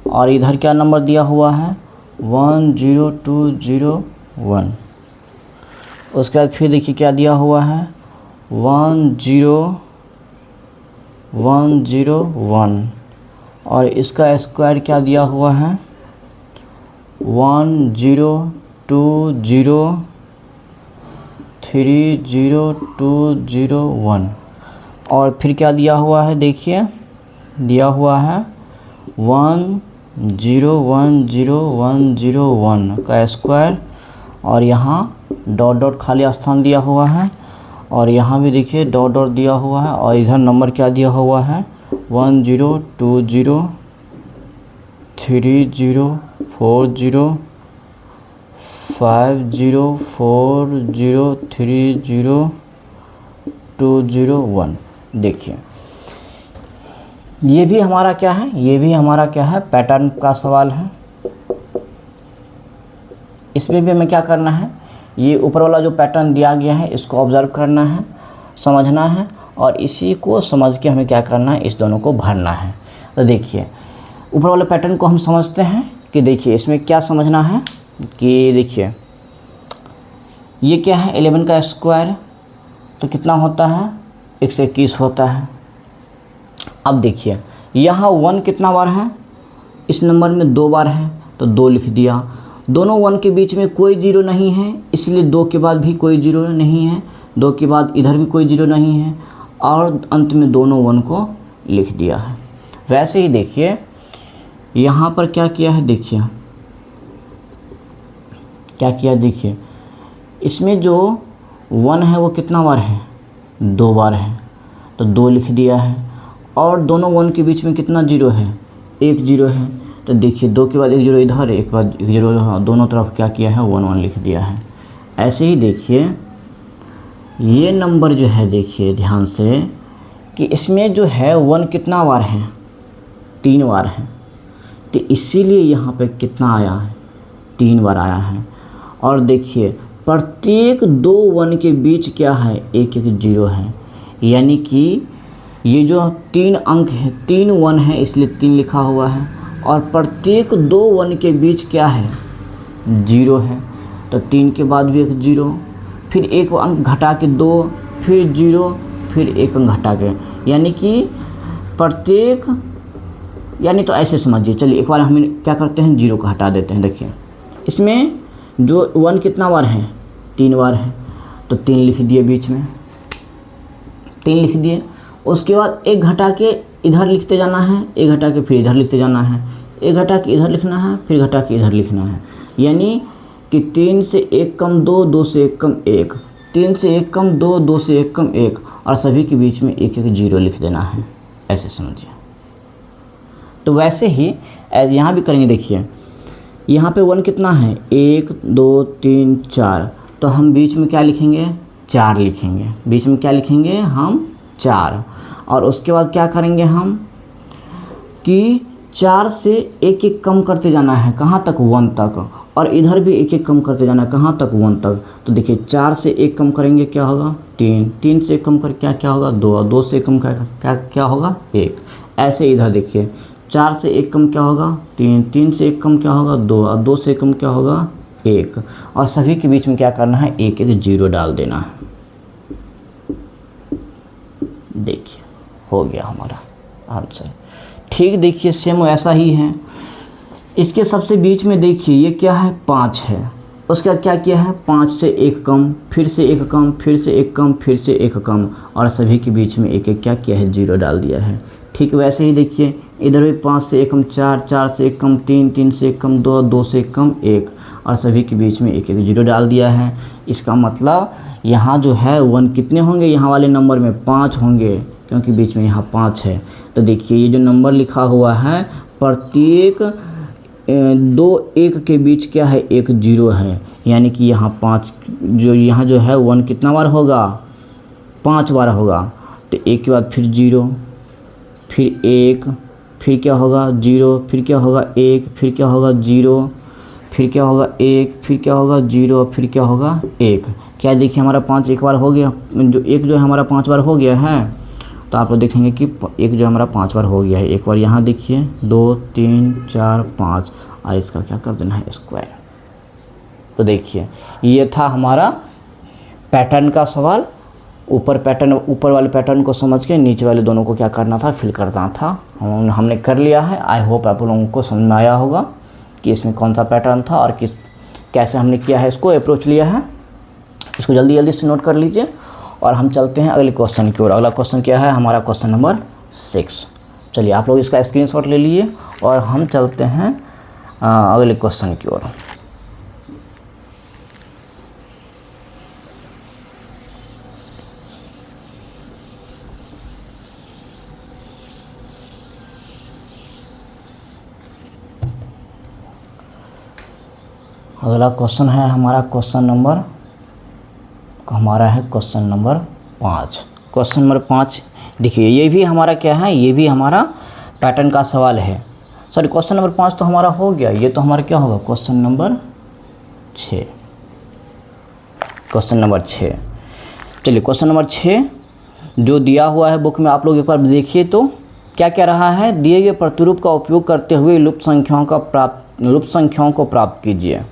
और इधर क्या नंबर दिया हुआ है 10201। उसके बाद फिर देखिए क्या दिया हुआ है 10101, और इसका स्क्वायर क्या दिया हुआ है 102303201, और फिर क्या दिया हुआ है, देखिए दिया हुआ है 1010101 का स्क्वायर, और यहाँ डॉट डॉट खाली स्थान दिया हुआ है, और यहाँ भी देखिए डॉट डॉट दिया हुआ है, और इधर नंबर क्या दिया हुआ है 102304030303001। देखिए ये भी हमारा क्या है, ये भी हमारा क्या है, पैटर्न का सवाल है। इसमें भी हमें क्या करना है, ये ऊपर वाला जो पैटर्न दिया गया है इसको ऑब्जर्व करना है, समझना है, और इसी को समझ के हमें क्या करना है, इस दोनों को भरना है। तो देखिए ऊपर वाले पैटर्न को हम समझते हैं कि देखिए इसमें क्या समझना है कि देखिए ये क्या है 11 का स्क्वायर तो कितना होता है 121 होता है। अब देखिए यहाँ 1 कितना बार है, इस नंबर में 2 बार है तो 2 लिख दिया। दोनों 1 के बीच में कोई जीरो नहीं है इसलिए 2 के बाद भी कोई जीरो नहीं है, 2 के बाद इधर भी कोई जीरो नहीं है, और अंत में दोनों 1 को लिख दिया है। वैसे ही देखिए यहाँ पर क्या किया है, देखिए क्या किया, देखिए इसमें जो 1 है वो कितना बार है 2 बार है तो 2 लिख दिया है, और दोनों 1 के बीच में कितना जीरो है 1 जीरो है, तो देखिए 2 के बाद 1 जीरो इधर, 1 के बाद 1 जीरो, दोनों तरफ क्या किया है 1 1 लिख दिया है। ऐसे ही देखिए ये नंबर जो है, देखिए ध्यान से कि इसमें जो है 1 कितना बार है 3 बार है, तो इसीलिए यहाँ पे कितना आया है 3 बार आया है। और देखिए प्रत्येक 2 1 के बीच क्या है 1 1 जीरो है, यानी कि ये जो 3 अंक है, 3 1 है इसलिए 3 लिखा हुआ है, और प्रत्येक 2 1 के बीच क्या है, 0 है। तो 3 के बाद भी एक 0, फिर एक अंक घटा के 2, फिर 0, फिर एक अंक घटा के, यानी कि प्रत्येक, यानी तो ऐसे समझिए। चलिए एक बार हम क्या करते हैं, 0 को हटा देते हैं। देखिए इसमें जो 1 कितना बार है, 3 बार है, तो 3 लिख दिए बीच में, 3 लिख दिए। उसके बाद एक घटा के इधर लिखते जाना है, एक घटा के फिर इधर लिखते जाना है, एक घटा के इधर लिखना है, फिर घटा के इधर लिखना है। यानी कि 3 से 1 कम 2, 2 से 1 कम 1, 3 से 1 कम 2, 2 से 1 कम 1, और सभी के बीच में एक एक 0 लिख देना है, ऐसे समझिए। तो वैसे ही एज यहाँ भी करेंगे। देखिए यहाँ पे 1 कितना है, 1 2 3 4, तो हम बीच में क्या लिखेंगे, 4 लिखेंगे। बीच में क्या लिखेंगे हम, 4। और उसके बाद क्या करेंगे हम कि 4 से एक एक कम करते जाना है, कहाँ तक, 1 तक, और इधर भी एक एक कम करते जाना है, कहाँ तक, 1 तक। तो देखिए 4 से 1 कम करेंगे क्या होगा, 3, 3 से 1 कम कर क्या होगा, 2, और 2 से 1 कम क्या होगा, 1। ऐसे इधर देखिए 4 से 1 कम क्या होगा, 3, 3 से 1 कम क्या होगा, 2, और 2 से 1 कम क्या होगा, 1। और सभी के बीच में क्या करना है, एक एक 0 डाल देना है। देखिए हो गया हमारा आंसर। ठीक, देखिए सेम ऐसा ही है। इसके सबसे बीच में देखिए ये क्या है, 5 है। उसके बाद क्या किया है, 5 से 1 कम, फिर से 1 कम, फिर से 1 कम, फिर से 1 कम, और सभी के बीच में एक एक क्या किया है, 0 डाल दिया है। ठीक वैसे ही देखिए इधर भी 5 से 1 कम 4, 4 से 1 कम 3, 3 से 1 कम 2, 2 से 1 कम 1, और सभी के बीच में एक एक 0 डाल दिया है। इसका मतलब यहाँ जो है 1 कितने होंगे, यहाँ वाले नंबर में 5 होंगे, क्योंकि बीच में यहाँ 5 है। तो देखिए ये जो नंबर लिखा हुआ है, प्रत्येक 2 1 के बीच क्या है, एक 0 है। यानी कि यहाँ 5 यहाँ जो है 1 कितना बार होगा, 5 बार होगा। तो 1 के बाद फिर 0, फिर 1, फिर क्या होगा 0, फिर क्या होगा 1, फिर क्या होगा 0, फिर क्या होगा 1, फिर क्या होगा 0, फिर क्या होगा 1। क्या देखिए हमारा 5 एक बार हो गया, जो 1 जो है हमारा 5 बार हो गया है। तो आप लोग देखेंगे कि 1 जो हमारा 5 बार हो गया है। एक बार यहाँ देखिए 2 3 4 5, और इसका क्या कर देना है, स्क्वायर। तो देखिए ये था हमारा पैटर्न का सवाल। ऊपर वाले पैटर्न को समझ के नीचे वाले दोनों को क्या करना था, फिल करना था। हमने कर लिया है। आई होप आप लोगों को समझ में आया होगा कि इसमें कौन सा पैटर्न था और कैसे हमने किया है, इसको अप्रोच लिया है। इसको जल्दी जल्दी से नोट कर लीजिए, और हम चलते हैं अगले क्वेश्चन की ओर। अगला क्वेश्चन क्या है हमारा, क्वेश्चन नंबर 6। चलिए आप लोग इसका स्क्रीनशॉट ले लीजिए, और हम चलते हैं अगले क्वेश्चन की ओर। अगला क्वेश्चन है हमारा क्वेश्चन नंबर 5। क्वेश्चन नंबर 5 देखिए, ये भी हमारा क्या है, ये भी हमारा पैटर्न का सवाल है। सॉरी, क्वेश्चन नंबर 5 तो हमारा हो गया। ये तो हमारा क्या होगा, क्वेश्चन नंबर 6। Question number 6। चलिए क्वेश्चन नंबर 6 जो दिया हुआ है बुक में, आप लोग एक बार देखिए तो क्या कह रहा है, दिए गए प्रतिरूप का उपयोग करते हुए लुप्त संख्याओं को प्राप्त कीजिए।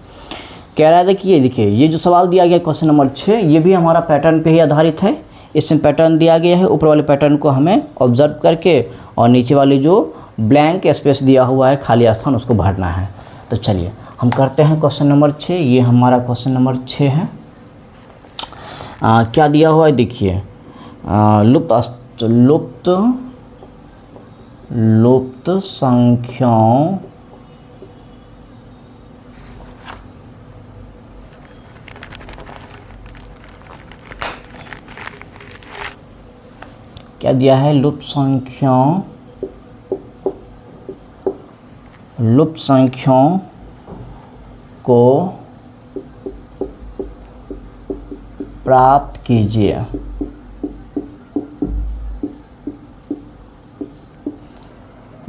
कह रहा है देखिए ये जो सवाल दिया गया क्वेश्चन नंबर 6, ये भी हमारा पैटर्न पे ही आधारित है। इसमें पैटर्न दिया गया है, ऊपर वाले पैटर्न को हमें ऑब्जर्व करके और नीचे वाले जो ब्लैंक स्पेस दिया हुआ है, खाली स्थान, उसको भरना है। तो चलिए हम करते हैं क्वेश्चन नंबर 6। ये हमारा क्वेश्चन नंबर 6 है। क्या दिया हुआ है देखिए, लुप्त संख्याओं क्या दिया है, लुप्त संख्याओं को प्राप्त कीजिए।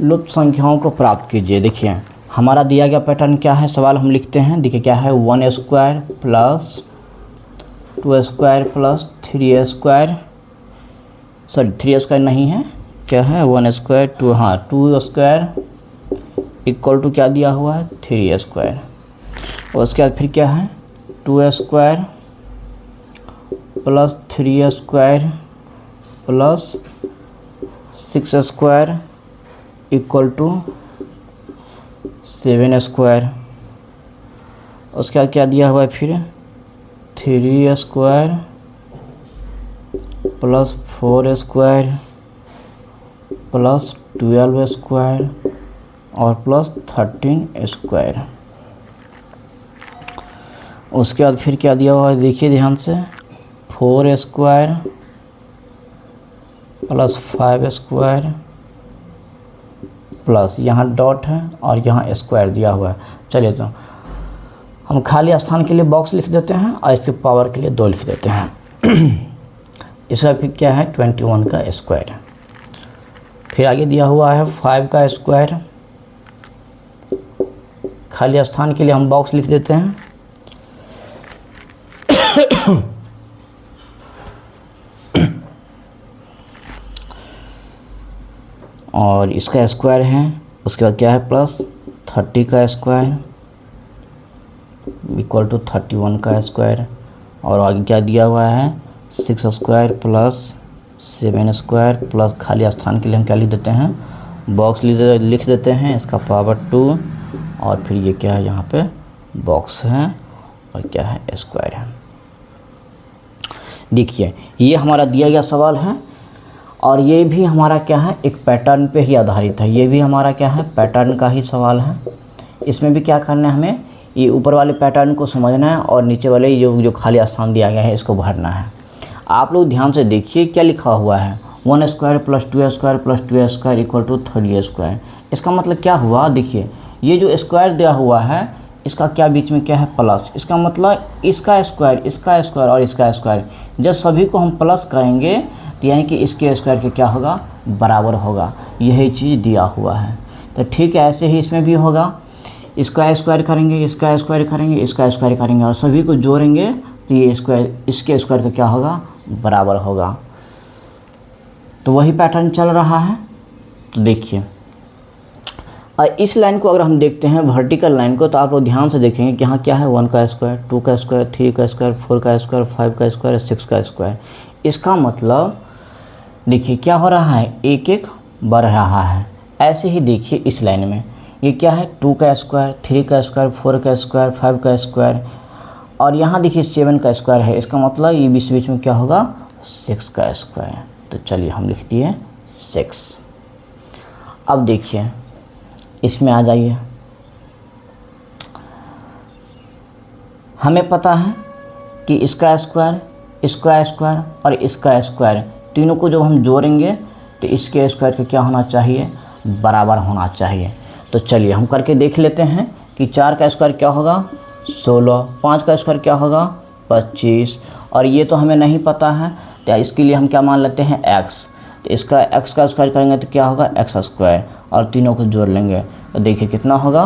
लुप्त संख्याओं को प्राप्त कीजिए। देखिए हमारा दिया गया पैटर्न क्या है, सवाल हम लिखते हैं। देखिए क्या है, 1 square plus 2 square plus 3 square sorry 3 square नहीं है, क्या है 1 स्क्वायर 2, हाँ 2 स्क्वायर इक्वल टू क्या दिया हुआ है 3 स्क्वायर। और उसके बाद फिर क्या है 2 square plus 3 square plus 6 square equal to 7 square. उसके बाद क्या दिया हुआ है फिर 3 square plus 4 square plus 12 square और प्लस 13 स्क्वायर। उसके बाद फिर क्या दिया हुआ है देखिए ध्यान से 4 स्क्वायर प्लस 5 स्क्वायर प्लस यहाँ डॉट है और यहाँ स्क्वायर दिया हुआ है। चलिए तो हम खाली स्थान के लिए बॉक्स लिख देते हैं और इसके पावर के लिए 2 लिख देते हैं। इसका फिर क्या है 21 का स्क्वायर। फिर आगे दिया हुआ है 5 का स्क्वायर, खाली स्थान के लिए हम बॉक्स लिख देते हैं। और इसका स्क्वायर है, उसके बाद क्या है प्लस 30 का स्क्वायर इक्वल टू 31 का स्क्वायर। और आगे क्या दिया हुआ है 6 स्क्वायर प्लस 7 स्क्वायर प्लस खाली स्थान के लिए हम क्या लिख देते हैं बॉक्स लिख देते हैं, इसका पावर 2। और फिर ये क्या है यहाँ पे बॉक्स है और क्या है स्क्वायर है। देखिए ये हमारा दिया गया सवाल है और ये भी हमारा क्या है एक पैटर्न पे ही आधारित है। ये भी हमारा क्या है पैटर्न का ही सवाल है। इसमें भी क्या करना है हमें ये ऊपर वाले पैटर्न को समझना है और नीचे वाले जो खाली स्थान दिया गया है इसको भरना है। आप लोग ध्यान से देखिए क्या लिखा हुआ है 1 square plus 2 square plus 2 square equal to 3 square. इसका मतलब क्या हुआ देखिए ये जो स्क्वायर दिया हुआ है इसका क्या बीच में क्या है प्लस। इसका मतलब इसका स्क्वायर और इसका स्क्वायर जब सभी को हम प्लस करेंगे तो यानी कि इसके स्क्वायर के क्या होगा बराबर होगा। यही चीज़ दिया हुआ है। तो ठीक है ऐसे ही इसमें भी होगा, इसका स्क्वायर करेंगे इसका स्क्वायर करेंगे इसका स्क्वायर करेंगे और सभी को जोड़ेंगे तो ये स्क्वायर इसके स्क्वायर का क्या होगा बराबर होगा। तो वही पैटर्न चल रहा है। तो देखिए इस लाइन को अगर हम देखते हैं वर्टिकल लाइन को तो आप लोग ध्यान से देखेंगे कि यहाँ क्या है 1 का स्क्वायर 2 का स्क्वायर 3 का स्क्वायर 4 का स्क्वायर 5 का स्क्वायर 6 का स्क्वायर। इसका मतलब देखिए क्या हो रहा है एक एक बढ़ रहा है। ऐसे ही देखिए इस लाइन में ये क्या है 2 का स्क्वायर 3 का स्क्वायर 4 का स्क्वायर 5 का स्क्वायर और यहाँ देखिए 7 का स्क्वायर है। इसका मतलब ये बीच में क्या होगा 6 का स्क्वायर। तो चलिए हम लिख दिए 6। अब देखिए इसमें आ जाइए, हमें पता है कि इसका स्क्वायर और इसका स्क्वायर तीनों को जब हम जोड़ेंगे तो इसके स्क्वायर का क्या होना चाहिए बराबर होना चाहिए। तो चलिए हम करके देख लेते हैं कि 4 का स्क्वायर क्या होगा 16, 5 का स्क्वायर क्या होगा 25 और ये तो हमें नहीं पता है तो इसके लिए हम क्या मान लेते हैं x। तो इसका x का स्क्वायर करेंगे तो क्या होगा x स्क्वायर और तीनों को जोड़ लेंगे तो देखिए कितना होगा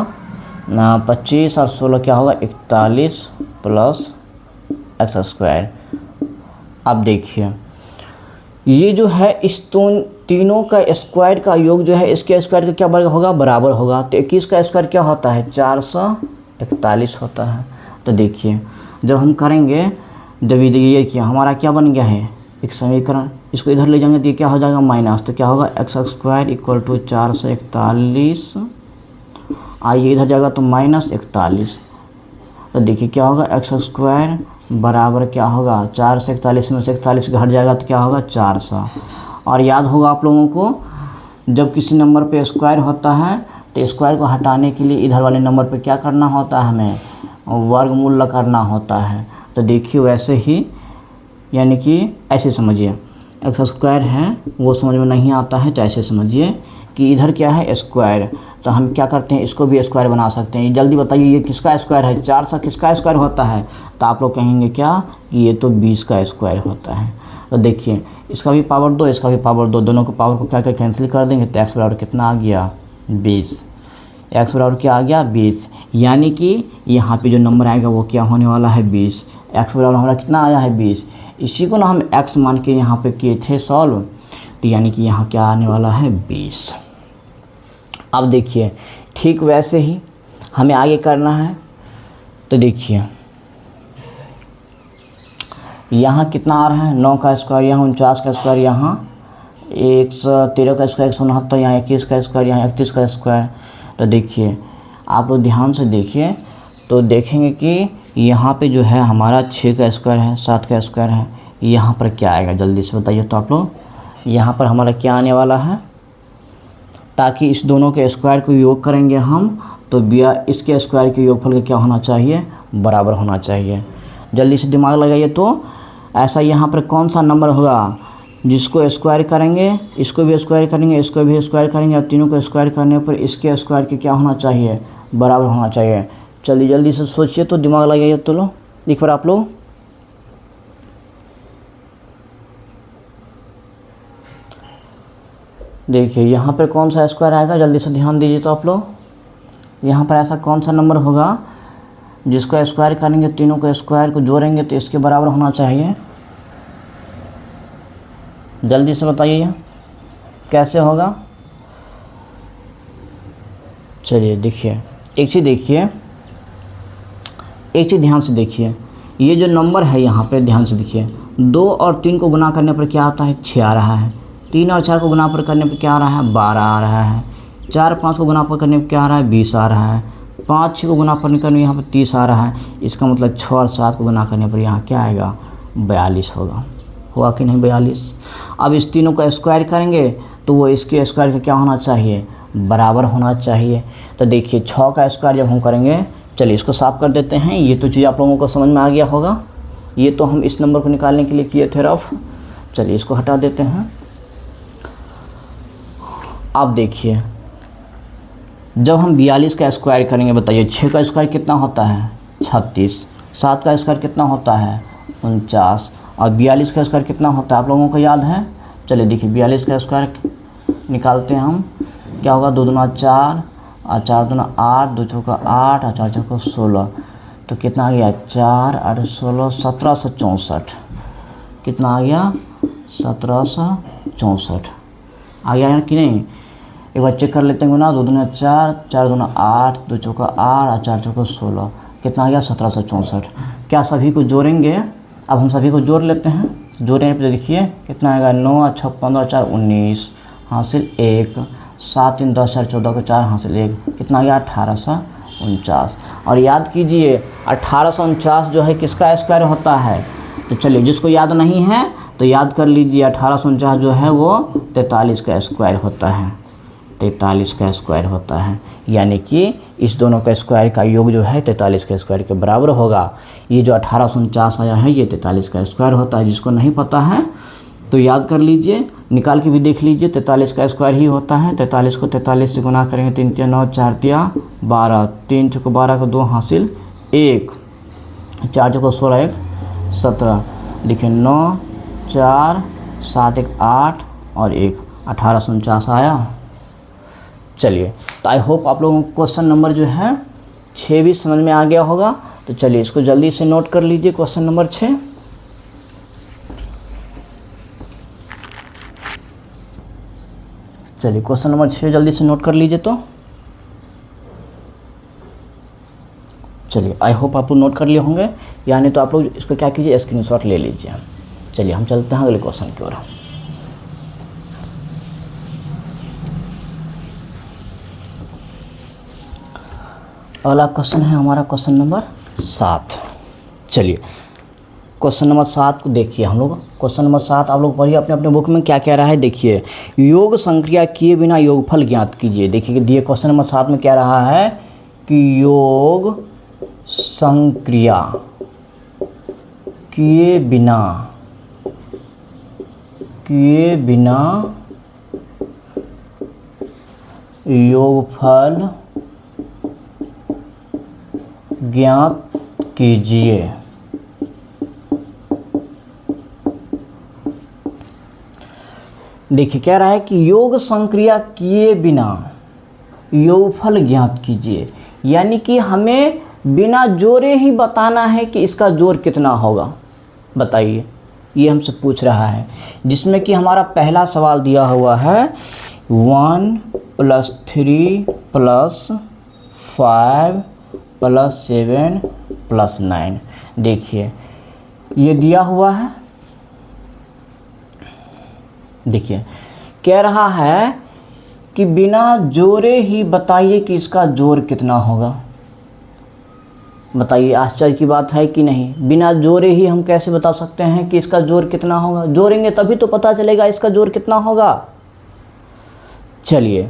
25 और 16 क्या होगा 41 प्लस x स्क्वायर। अब देखिए ये जो है इस तीनों का स्क्वायर का योग जो है इसके स्क्वायर का क्या होगा बराबर होगा। तो 21 का स्क्वायर क्या होता है 441 होता है। तो देखिए जब हम करेंगे जब ये किया हमारा क्या बन गया है एक समीकरण, इसको इधर ले जाएंगे तो ये क्या हो जाएगा माइनस। तो क्या होगा x स्क्वायर इक्वल टू 441 आइए इधर जाएगा तो -41। तो देखिए क्या होगा x स्क्वायर बराबर क्या होगा 4 से 41 में से 41 घट जाएगा तो क्या होगा 400। और याद होगा आप लोगों को जब किसी नंबर पे स्क्वायर होता है तो स्क्वायर को हटाने के लिए इधर वाले नंबर पे क्या करना होता है हमें वर्गमूल करना होता है। तो देखिए वैसे ही यानी कि ऐसे समझिए एक्स स्क्वायर है वो समझ में नहीं आता है तो ऐसे समझिए कि इधर क्या है स्क्वायर। तो हम क्या करते हैं इसको भी स्क्वायर बना सकते हैं। जल्दी बताइए ये किसका स्क्वायर है 400 किसका स्क्वायर होता है। तो आप लोग कहेंगे क्या कि ये तो 20 का स्क्वायर होता है। तो देखिए इसका भी पावर 2 इसका भी पावर 2 दोनों को पावर को क्या क्या कैंसिल कर देंगे तो x बराबर कितना आ गया 20। x बराबर क्या आ गया 20 यानी कि यहाँ पे जो नंबर आएगा वो क्या होने वाला है 20। x बराबर हमारा कितना आया है 20। इसी को ना हम x मान के यहाँ पे किए थे सॉल्व। तो यानी कि यहाँ क्या आने वाला है 20। अब देखिए ठीक वैसे ही हमें आगे करना है। तो देखिए यहाँ कितना आ रहा है 9 का स्क्वायर, यहाँ 49 का स्क्वायर, यहाँ 113 का स्क्वायर 169, यहाँ 21 का स्क्वायर, यहाँ 31 का स्क्वायर। तो देखिए आप लोग ध्यान से देखिए तो देखेंगे कि यहाँ पे जो है हमारा 6 का स्क्वायर है, 7 का स्क्वायर है, यहाँ पर क्या आएगा जल्दी से बताइए तो आप लोग। यहाँ पर हमारा क्या आने वाला है, ताकि इस दोनों के स्क्वायर को योग करेंगे हम तो इसके स्क्वायर के योगफल का क्या होना चाहिए, बराबर होना चाहिए। जल्दी से दिमाग लगाइए। तो ऐसा यहाँ पर कौन सा नंबर होगा जिसको स्क्वायर करेंगे, इसको भी स्क्वायर करेंगे, इसको भी स्क्वायर करेंगे, और तीनों को स्क्वायर करने पर इसके स्क्वायर के क्या होना चाहिए, बराबर होना चाहिए। चलिए जल्दी से सोचिए तो दिमाग लगाइए तो लो एक बार आप लोग। देखिए यहाँ पर कौन सा स्क्वायर आएगा, जल्दी से ध्यान दीजिए तो आप लोग। यहाँ पर ऐसा कौन सा नंबर होगा जिसको स्क्वायर करेंगे, तीनों को स्क्वायर को जोड़ेंगे तो इसके बराबर होना चाहिए। जल्दी से बताइए कैसे होगा। चलिए देखिए एक चीज़ देखिए, एक चीज़ ध्यान से देखिए, ये जो नंबर है यहाँ पे ध्यान से देखिए, 2 और 3 को गुना करने पर क्या आता है 6 आ रहा है, 3 और 4 को गुना पर करने पर क्या आ रहा है 12 आ रहा है, 4 5 को गुना पर करने पर क्या आ रहा है 20 आ रहा है, 5 6 को गुना पर करने यहाँ पर 30 आ रहा है। इसका मतलब 6 और 7 को गुना करने पर यहाँ क्या आएगा 42 होगा कि नहीं 42। अब इस तीनों का स्क्वायर करेंगे तो वो इसके स्क्वायर का क्या होना चाहिए, बराबर होना चाहिए। तो देखिए 6 का स्क्वायर जब हम करेंगे, चलिए इसको साफ कर देते हैं। ये तो चीज़ आप लोगों को समझ में आ गया होगा, ये तो हम इस नंबर को निकालने के लिए किए थे रफ। चलिए इसको हटा देते हैं। अब देखिए जब हम 42 का स्क्वायर करेंगे बताइए 6 का स्क्वायर कितना होता है 36, 7 का स्क्वायर कितना होता है 49, और 42 का स्क्वायर कितना होता है आप लोगों को याद है। चलिए देखिए 42 का स्क्वायर निकालते हैं हम, क्या होगा 2 दूना 4 और 4 दूना 8, 2 चौका 8 और 4 चौका 16, तो कितना आ गया 4 8 16 1764। कितना आ गया 1764 आ गया कि नहीं। एक बार चेक कर लेते हैं ना, 2 दूना 4, 4 दूना 8, 2 चौका 8 और 4 चौका 16, कितना आ गया 1764। क्या सभी को जोड़ेंगे, अब हम सभी को जोड़ लेते हैं। जोड़ने पे देखिए कितना आएगा 9 और 6 15 4 19 हासिल 1, 7 3 10 4 14 का 4 हासिल 1, कितना आ गया 1849। और याद कीजिए 1849 जो है किसका स्क्वायर होता है। तो चलिए जिसको याद नहीं है तो याद कर लीजिए 1849 जो है वो 43 का स्क्वायर होता है, 43 का स्क्वायर होता है। यानी कि इस दोनों का स्क्वायर का योग जो है 43 के स्क्वायर के बराबर होगा। ये जो 1849 आया है ये 43 का स्क्वायर होता है। जिसको नहीं पता है तो याद कर लीजिए, निकाल के भी देख लीजिए, 43 का स्क्वायर ही होता है। 43 को 43 से गुना करेंगे 3 3 9 4 3 12, 3 चौको 12 का 2 हासिल 1, 4 चौको 16 1 17, देखिए 9 4 7 1 8 और 1 1849 आया। चलिए तो आई होप आप लोगों को क्वेश्चन नंबर जो है 6 भी समझ में आ गया होगा। तो चलिए इसको जल्दी से नोट कर लीजिए क्वेश्चन नंबर 6। चलिए क्वेश्चन नंबर 6 जल्दी से नोट कर लीजिए। तो चलिए आई होप आप लोग नोट कर लिए होंगे, यानी तो आप लोग इसको क्या कीजिए स्क्रीनशॉट ले लीजिए। चलिए हम चलते हैं अगले क्वेश्चन की ओर। अगला क्वेश्चन है हमारा क्वेश्चन नंबर 7। चलिए क्वेश्चन नंबर 7 को देखिए हम लोग। क्वेश्चन नंबर 7 आप लोग पढ़िए अपने अपने बुक में क्या कह रहा है। देखिए योग संक्रिया किए बिना योगफल ज्ञात कीजिए। देखिए दिए क्वेश्चन नंबर 7 में क्या रहा है कि योग संक्रिया किए बिना योगफल ज्ञात कीजिए। देखिए क्या रहा है कि योग संक्रिया किए बिना योगफल ज्ञात कीजिए, यानी कि हमें बिना जोड़े ही बताना है कि इसका जोड़ कितना होगा। बताइए ये हमसे पूछ रहा है, जिसमें कि हमारा पहला सवाल दिया हुआ है 1 + 3 + 5 + 7 + 9। देखिए ये दिया हुआ है, देखिए कह रहा है कि बिना जोड़े ही बताइए कि इसका जोड़ कितना होगा। बताइए आश्चर्य की बात है कि नहीं। बिना जोड़े ही हम कैसे बता सकते हैं कि इसका जोड़ कितना होगा? जोड़ेंगे तभी तो पता चलेगा इसका जोड़ कितना होगा। चलिए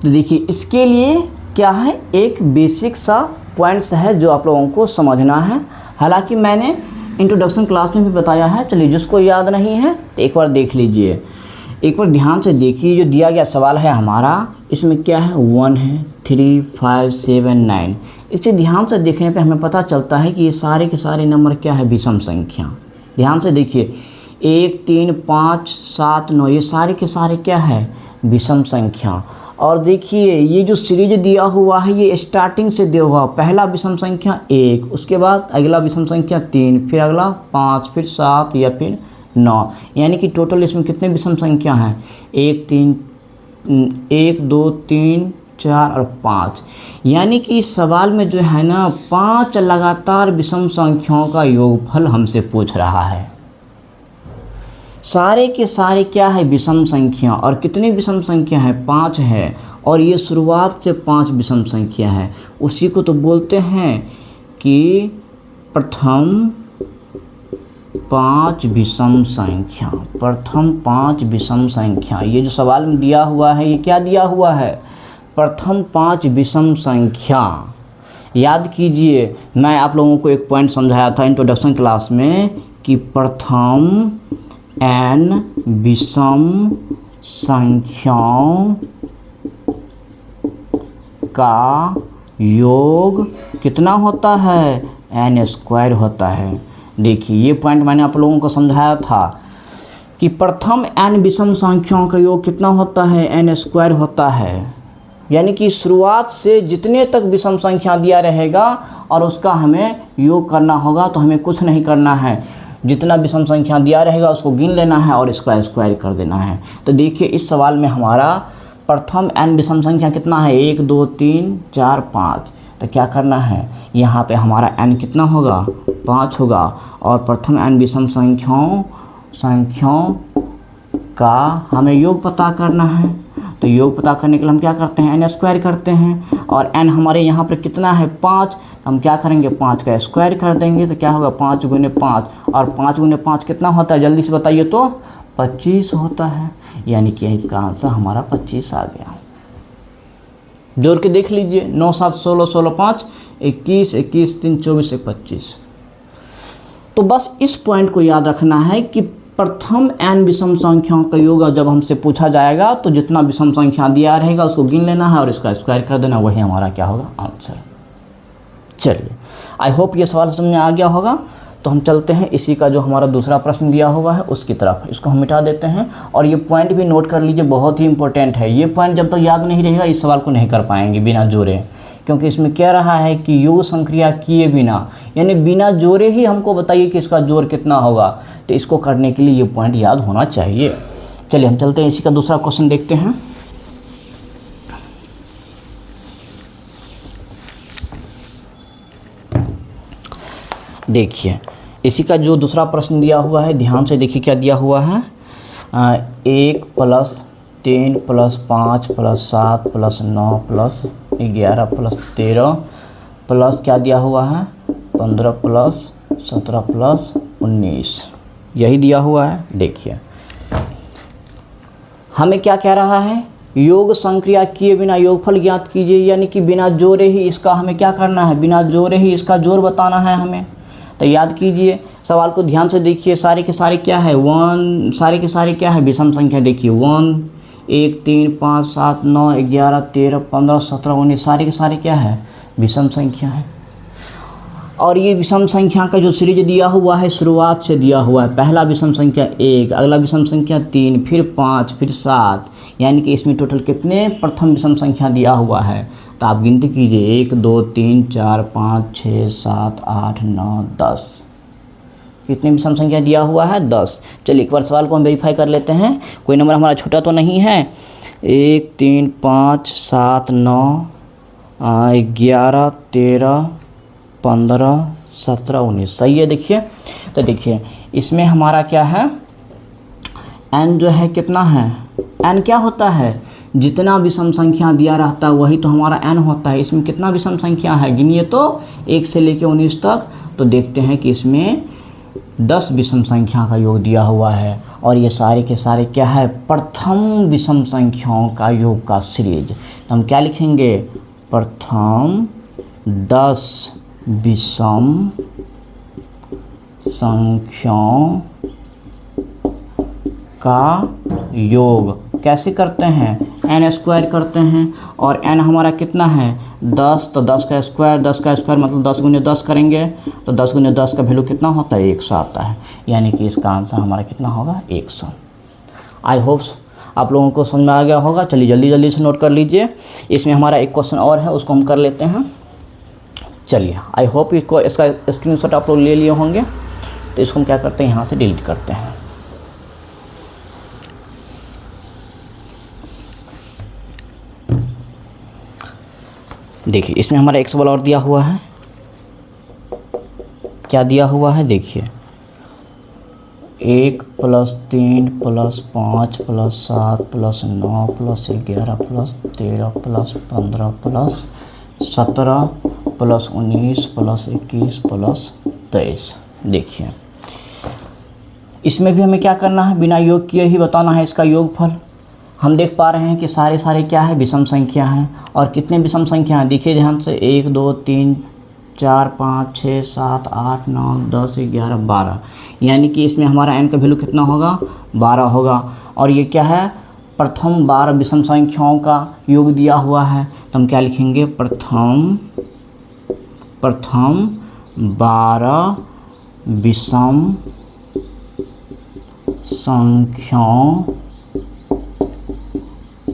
तो देखिए इसके लिए क्या है, एक बेसिक सा पॉइंट्स है जो आप लोगों को समझना है। हालांकि मैंने इंट्रोडक्शन क्लास में भी बताया है, चलिए जिसको याद नहीं है तो एक बार देख लीजिए। एक बार ध्यान से देखिए, जो दिया गया सवाल है हमारा, इसमें क्या है 1 है, 3, 5, 7, 9। इसे ध्यान से देखने पे हमें पता चलता है कि ये सारे के सारे नंबर क्या है, विषम संख्या। ध्यान से देखिए 1, 3, 5, 7, 9 ये सारे के सारे क्या है, विषम संख्या। और देखिए ये जो सीरीज दिया हुआ है ये स्टार्टिंग से दिया हुआ, पहला विषम संख्या 1, उसके बाद अगला विषम संख्या 3, फिर अगला 5, फिर 7 या फिर 9। यानी कि टोटल इसमें कितने विषम संख्या हैं, 1, 2, 3, 4 और 5। यानी कि इस सवाल में जो है ना 5 लगातार विषम संख्याओं का योगफल हमसे पूछ रहा है। सारे के सारे क्या है, विषम संख्या। और कितनी विषम संख्या है, 5 है। और ये शुरुआत से 5 विषम संख्या है। उसी को तो बोलते हैं कि प्रथम 5 विषम संख्या। प्रथम 5 विषम संख्या, ये जो सवाल में दिया हुआ है ये क्या दिया हुआ है, प्रथम 5 विषम संख्या। याद कीजिए मैं आप लोगों को एक पॉइंट समझाया था इंट्रोडक्शन क्लास में कि प्रथम n विषम संख्याओं का योग कितना होता है, n² होता है। देखिए ये पॉइंट मैंने आप लोगों को समझाया था कि प्रथम n विषम संख्याओं का योग कितना होता है, n² होता है। यानी कि शुरुआत से जितने तक विषम संख्या दिया रहेगा और उसका हमें योग करना होगा, तो हमें कुछ नहीं करना है, जितना विषम संख्या दिया रहेगा उसको गिन लेना है और इसका स्क्वायर कर देना है। तो देखिए इस सवाल में हमारा प्रथम n विषम संख्या कितना है, 1, 2, 3, 4, 5। तो क्या करना है, यहाँ पे हमारा n कितना होगा, 5 होगा। और प्रथम n विषम संख्याओं का हमें योग पता करना है। तो योग पता करने के लिए हम क्या करते हैं, n² करते हैं। और n हमारे यहाँ पर कितना है, 5। तो हम क्या करेंगे, 5 का स्क्वायर कर देंगे। तो क्या होगा, 5 × 5। और 5 × 5 कितना होता है, जल्दी से बताइए तो, 25 होता है। यानी कि इसका आंसर हमारा 25 आ गया। जोड़ के देख लीजिए, 9, 7, 16, 16, 5, 21, 21, 3, 24, 25। तो बस इस पॉइंट को याद रखना है कि प्रथम n विषम संख्याओं का योग जब हमसे पूछा जाएगा तो जितना विषम संख्या दिया रहेगा उसको गिन लेना है और इसका स्क्वायर कर देना, वही हमारा क्या होगा, आंसर। चलिए आई होप ये सवाल समझ में आ गया होगा। तो हम चलते हैं इसी का जो हमारा दूसरा प्रश्न दिया हुआ है उसकी तरफ। इसको हम मिटा देते हैं और ये पॉइंट भी नोट कर लीजिए, बहुत ही इंपॉर्टेंट है। ये पॉइंट जब तक याद नहीं रहेगा इस सवाल को नहीं कर पाएंगे बिना जोड़े, क्योंकि इसमें कह रहा है कि योग संक्रिया किए बिना, यानी बिना जोड़े ही हमको बताइए कि इसका जोड़ कितना होगा। तो इसको करने के लिए ये पॉइंट याद होना चाहिए। चलिए हम चलते हैं इसी का दूसरा क्वेश्चन देखते हैं। देखिए इसी का जो दूसरा प्रश्न दिया हुआ है, ध्यान से देखिए क्या दिया हुआ है। 1 + 3 + 5 + 7 + 9 + 11 + 13 प्लस क्या दिया हुआ है, 15 + 17 + 19, यही दिया हुआ है। देखिए हमें क्या कह रहा है, योग संक्रिया किए बिना योगफल ज्ञात कीजिए। यानी कि बिना जोड़े ही इसका हमें क्या करना है, बिना जोड़े ही इसका जोड़ बताना है हमें। तो याद कीजिए सवाल को ध्यान से देखिए, सारे के सारे क्या है, 1, सारे के सारे क्या है, विषम संख्या। देखिए 1, 1, 3, 5, 7, 9, 11, 13, 15, 17, 19 सारे के सारे क्या है, विषम संख्या है। और ये विषम संख्या का जो सीरीज दिया हुआ है शुरुआत से दिया हुआ है। पहला विषम संख्या 1, अगला विषम संख्या 3, फिर 5, फिर 7, यानी कि इसमें टोटल कितने प्रथम विषम संख्या दिया हुआ है। तो आप गिनती कीजिए, 1, 2, 3, 4, 5, 6, 7, 8, 9, 10। कितनी विषम संख्या दिया हुआ है 10। चलिए एक बार सवाल को हम वेरीफाई कर लेते हैं, कोई नंबर हमारा छोटा तो नहीं है। 1 3 5 7 9 11 13 15 17 19 सही है। देखिए तो देखिए इसमें हमारा क्या है, n जो है कितना है, n क्या होता है, जितना विषम संख्या दिया रहता है वही तो हमारा n होता है। इसमें कितना विषम संख्या है गिनिए तो 1 से लेकर 19 तक। तो देखते हैं कि इसमें 10 विषम संख्या का योग दिया हुआ है और ये सारे के सारे क्या है, प्रथम विषम संख्याओं का योग का सीरीज। तो हम क्या लिखेंगे, प्रथम 10 विषम संख्याओं का योग कैसे करते हैं, n स्क्वायर करते हैं और n हमारा कितना है 10, तो 10 का स्क्वायर मतलब 10 गुने 10 करेंगे तो 10 गुने 10 का वैल्यू कितना होता है 100 आता है, यानी कि इसका आंसर हमारा कितना होगा 100। आई होप्स आप लोगों को समझ में आ गया होगा। चलिए जल्दी जल्दी से नोट कर लीजिए। इसमें हमारा एक क्वेश्चन और है, उसको हम कर लेते हैं। चलिए आई होप इसका स्क्रीनशॉट आप लोग ले लिए होंगे। तो इसको हम क्या करते हैं, यहाँ से डिलीट करते हैं। देखिए इसमें हमारा एक सवाल और दिया हुआ है, क्या दिया हुआ है देखिए, 1 + 3 + 5 + 7 + 9 + 11 + 13 + 15 + 17 + 19 + 21 + 23। देखिए इसमें भी हमें क्या करना है, बिना योग किए ही बताना है इसका योगफल। हम देख पा रहे हैं कि सारे क्या है, विषम संख्या हैं। और कितने विषम संख्या हैं देखिए ध्यान से, 1 2 3 4 5 6 7 8 9 10 11 12, यानी कि इसमें हमारा n का वैल्यू कितना होगा 12 होगा। और ये क्या है, प्रथम 12 विषम संख्याओं का योग दिया हुआ है। तो हम क्या लिखेंगे, प्रथम 12 विषम संख्याओं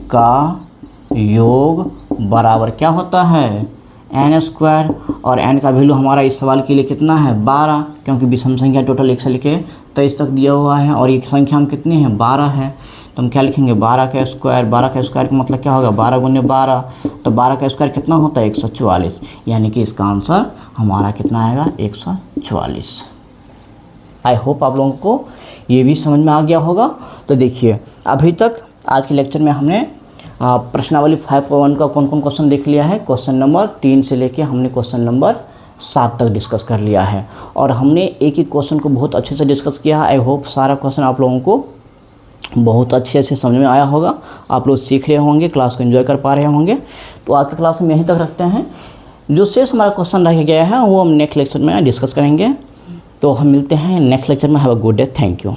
का योग बराबर क्या होता है n स्क्वायर। और n का वैल्यू हमारा इस सवाल के लिए कितना है 12, क्योंकि विषम संख्या टोटल 1 से लेकर 23 तक दिया हुआ है और ये संख्या हम कितनी है 12 है। तो हम क्या लिखेंगे 12 का स्क्वायर, 12 का स्क्वायर का मतलब क्या होगा 12 गुने 12, तो 12 का स्क्वायर कितना होता है 144, यानी कि इसका आंसर हमारा कितना आएगा 144। आई होप आप लोगों को ये भी समझ में आ गया होगा। तो देखिए अभी तक आज के लेक्चर में हमने प्रश्नावली 5.1 का कौन कौन क्वेश्चन देख लिया है। क्वेश्चन नंबर 3 से लेके हमने क्वेश्चन नंबर 7 तक डिस्कस कर लिया है और हमने एक एक क्वेश्चन को बहुत अच्छे से डिस्कस किया है। आई होप सारा क्वेश्चन आप लोगों को बहुत अच्छे से समझ में आया होगा, आप लोग सीख रहे होंगे, क्लास को एंजॉय कर पा रहे होंगे। तो आज की क्लास हम यहीं तक रखते हैं। जो शेष हमारा क्वेश्चन रह गया है वो हम नेक्स्ट लेक्चर में डिस्कस करेंगे। तो हम मिलते हैं नेक्स्ट लेक्चर में। Have a good day, thank you.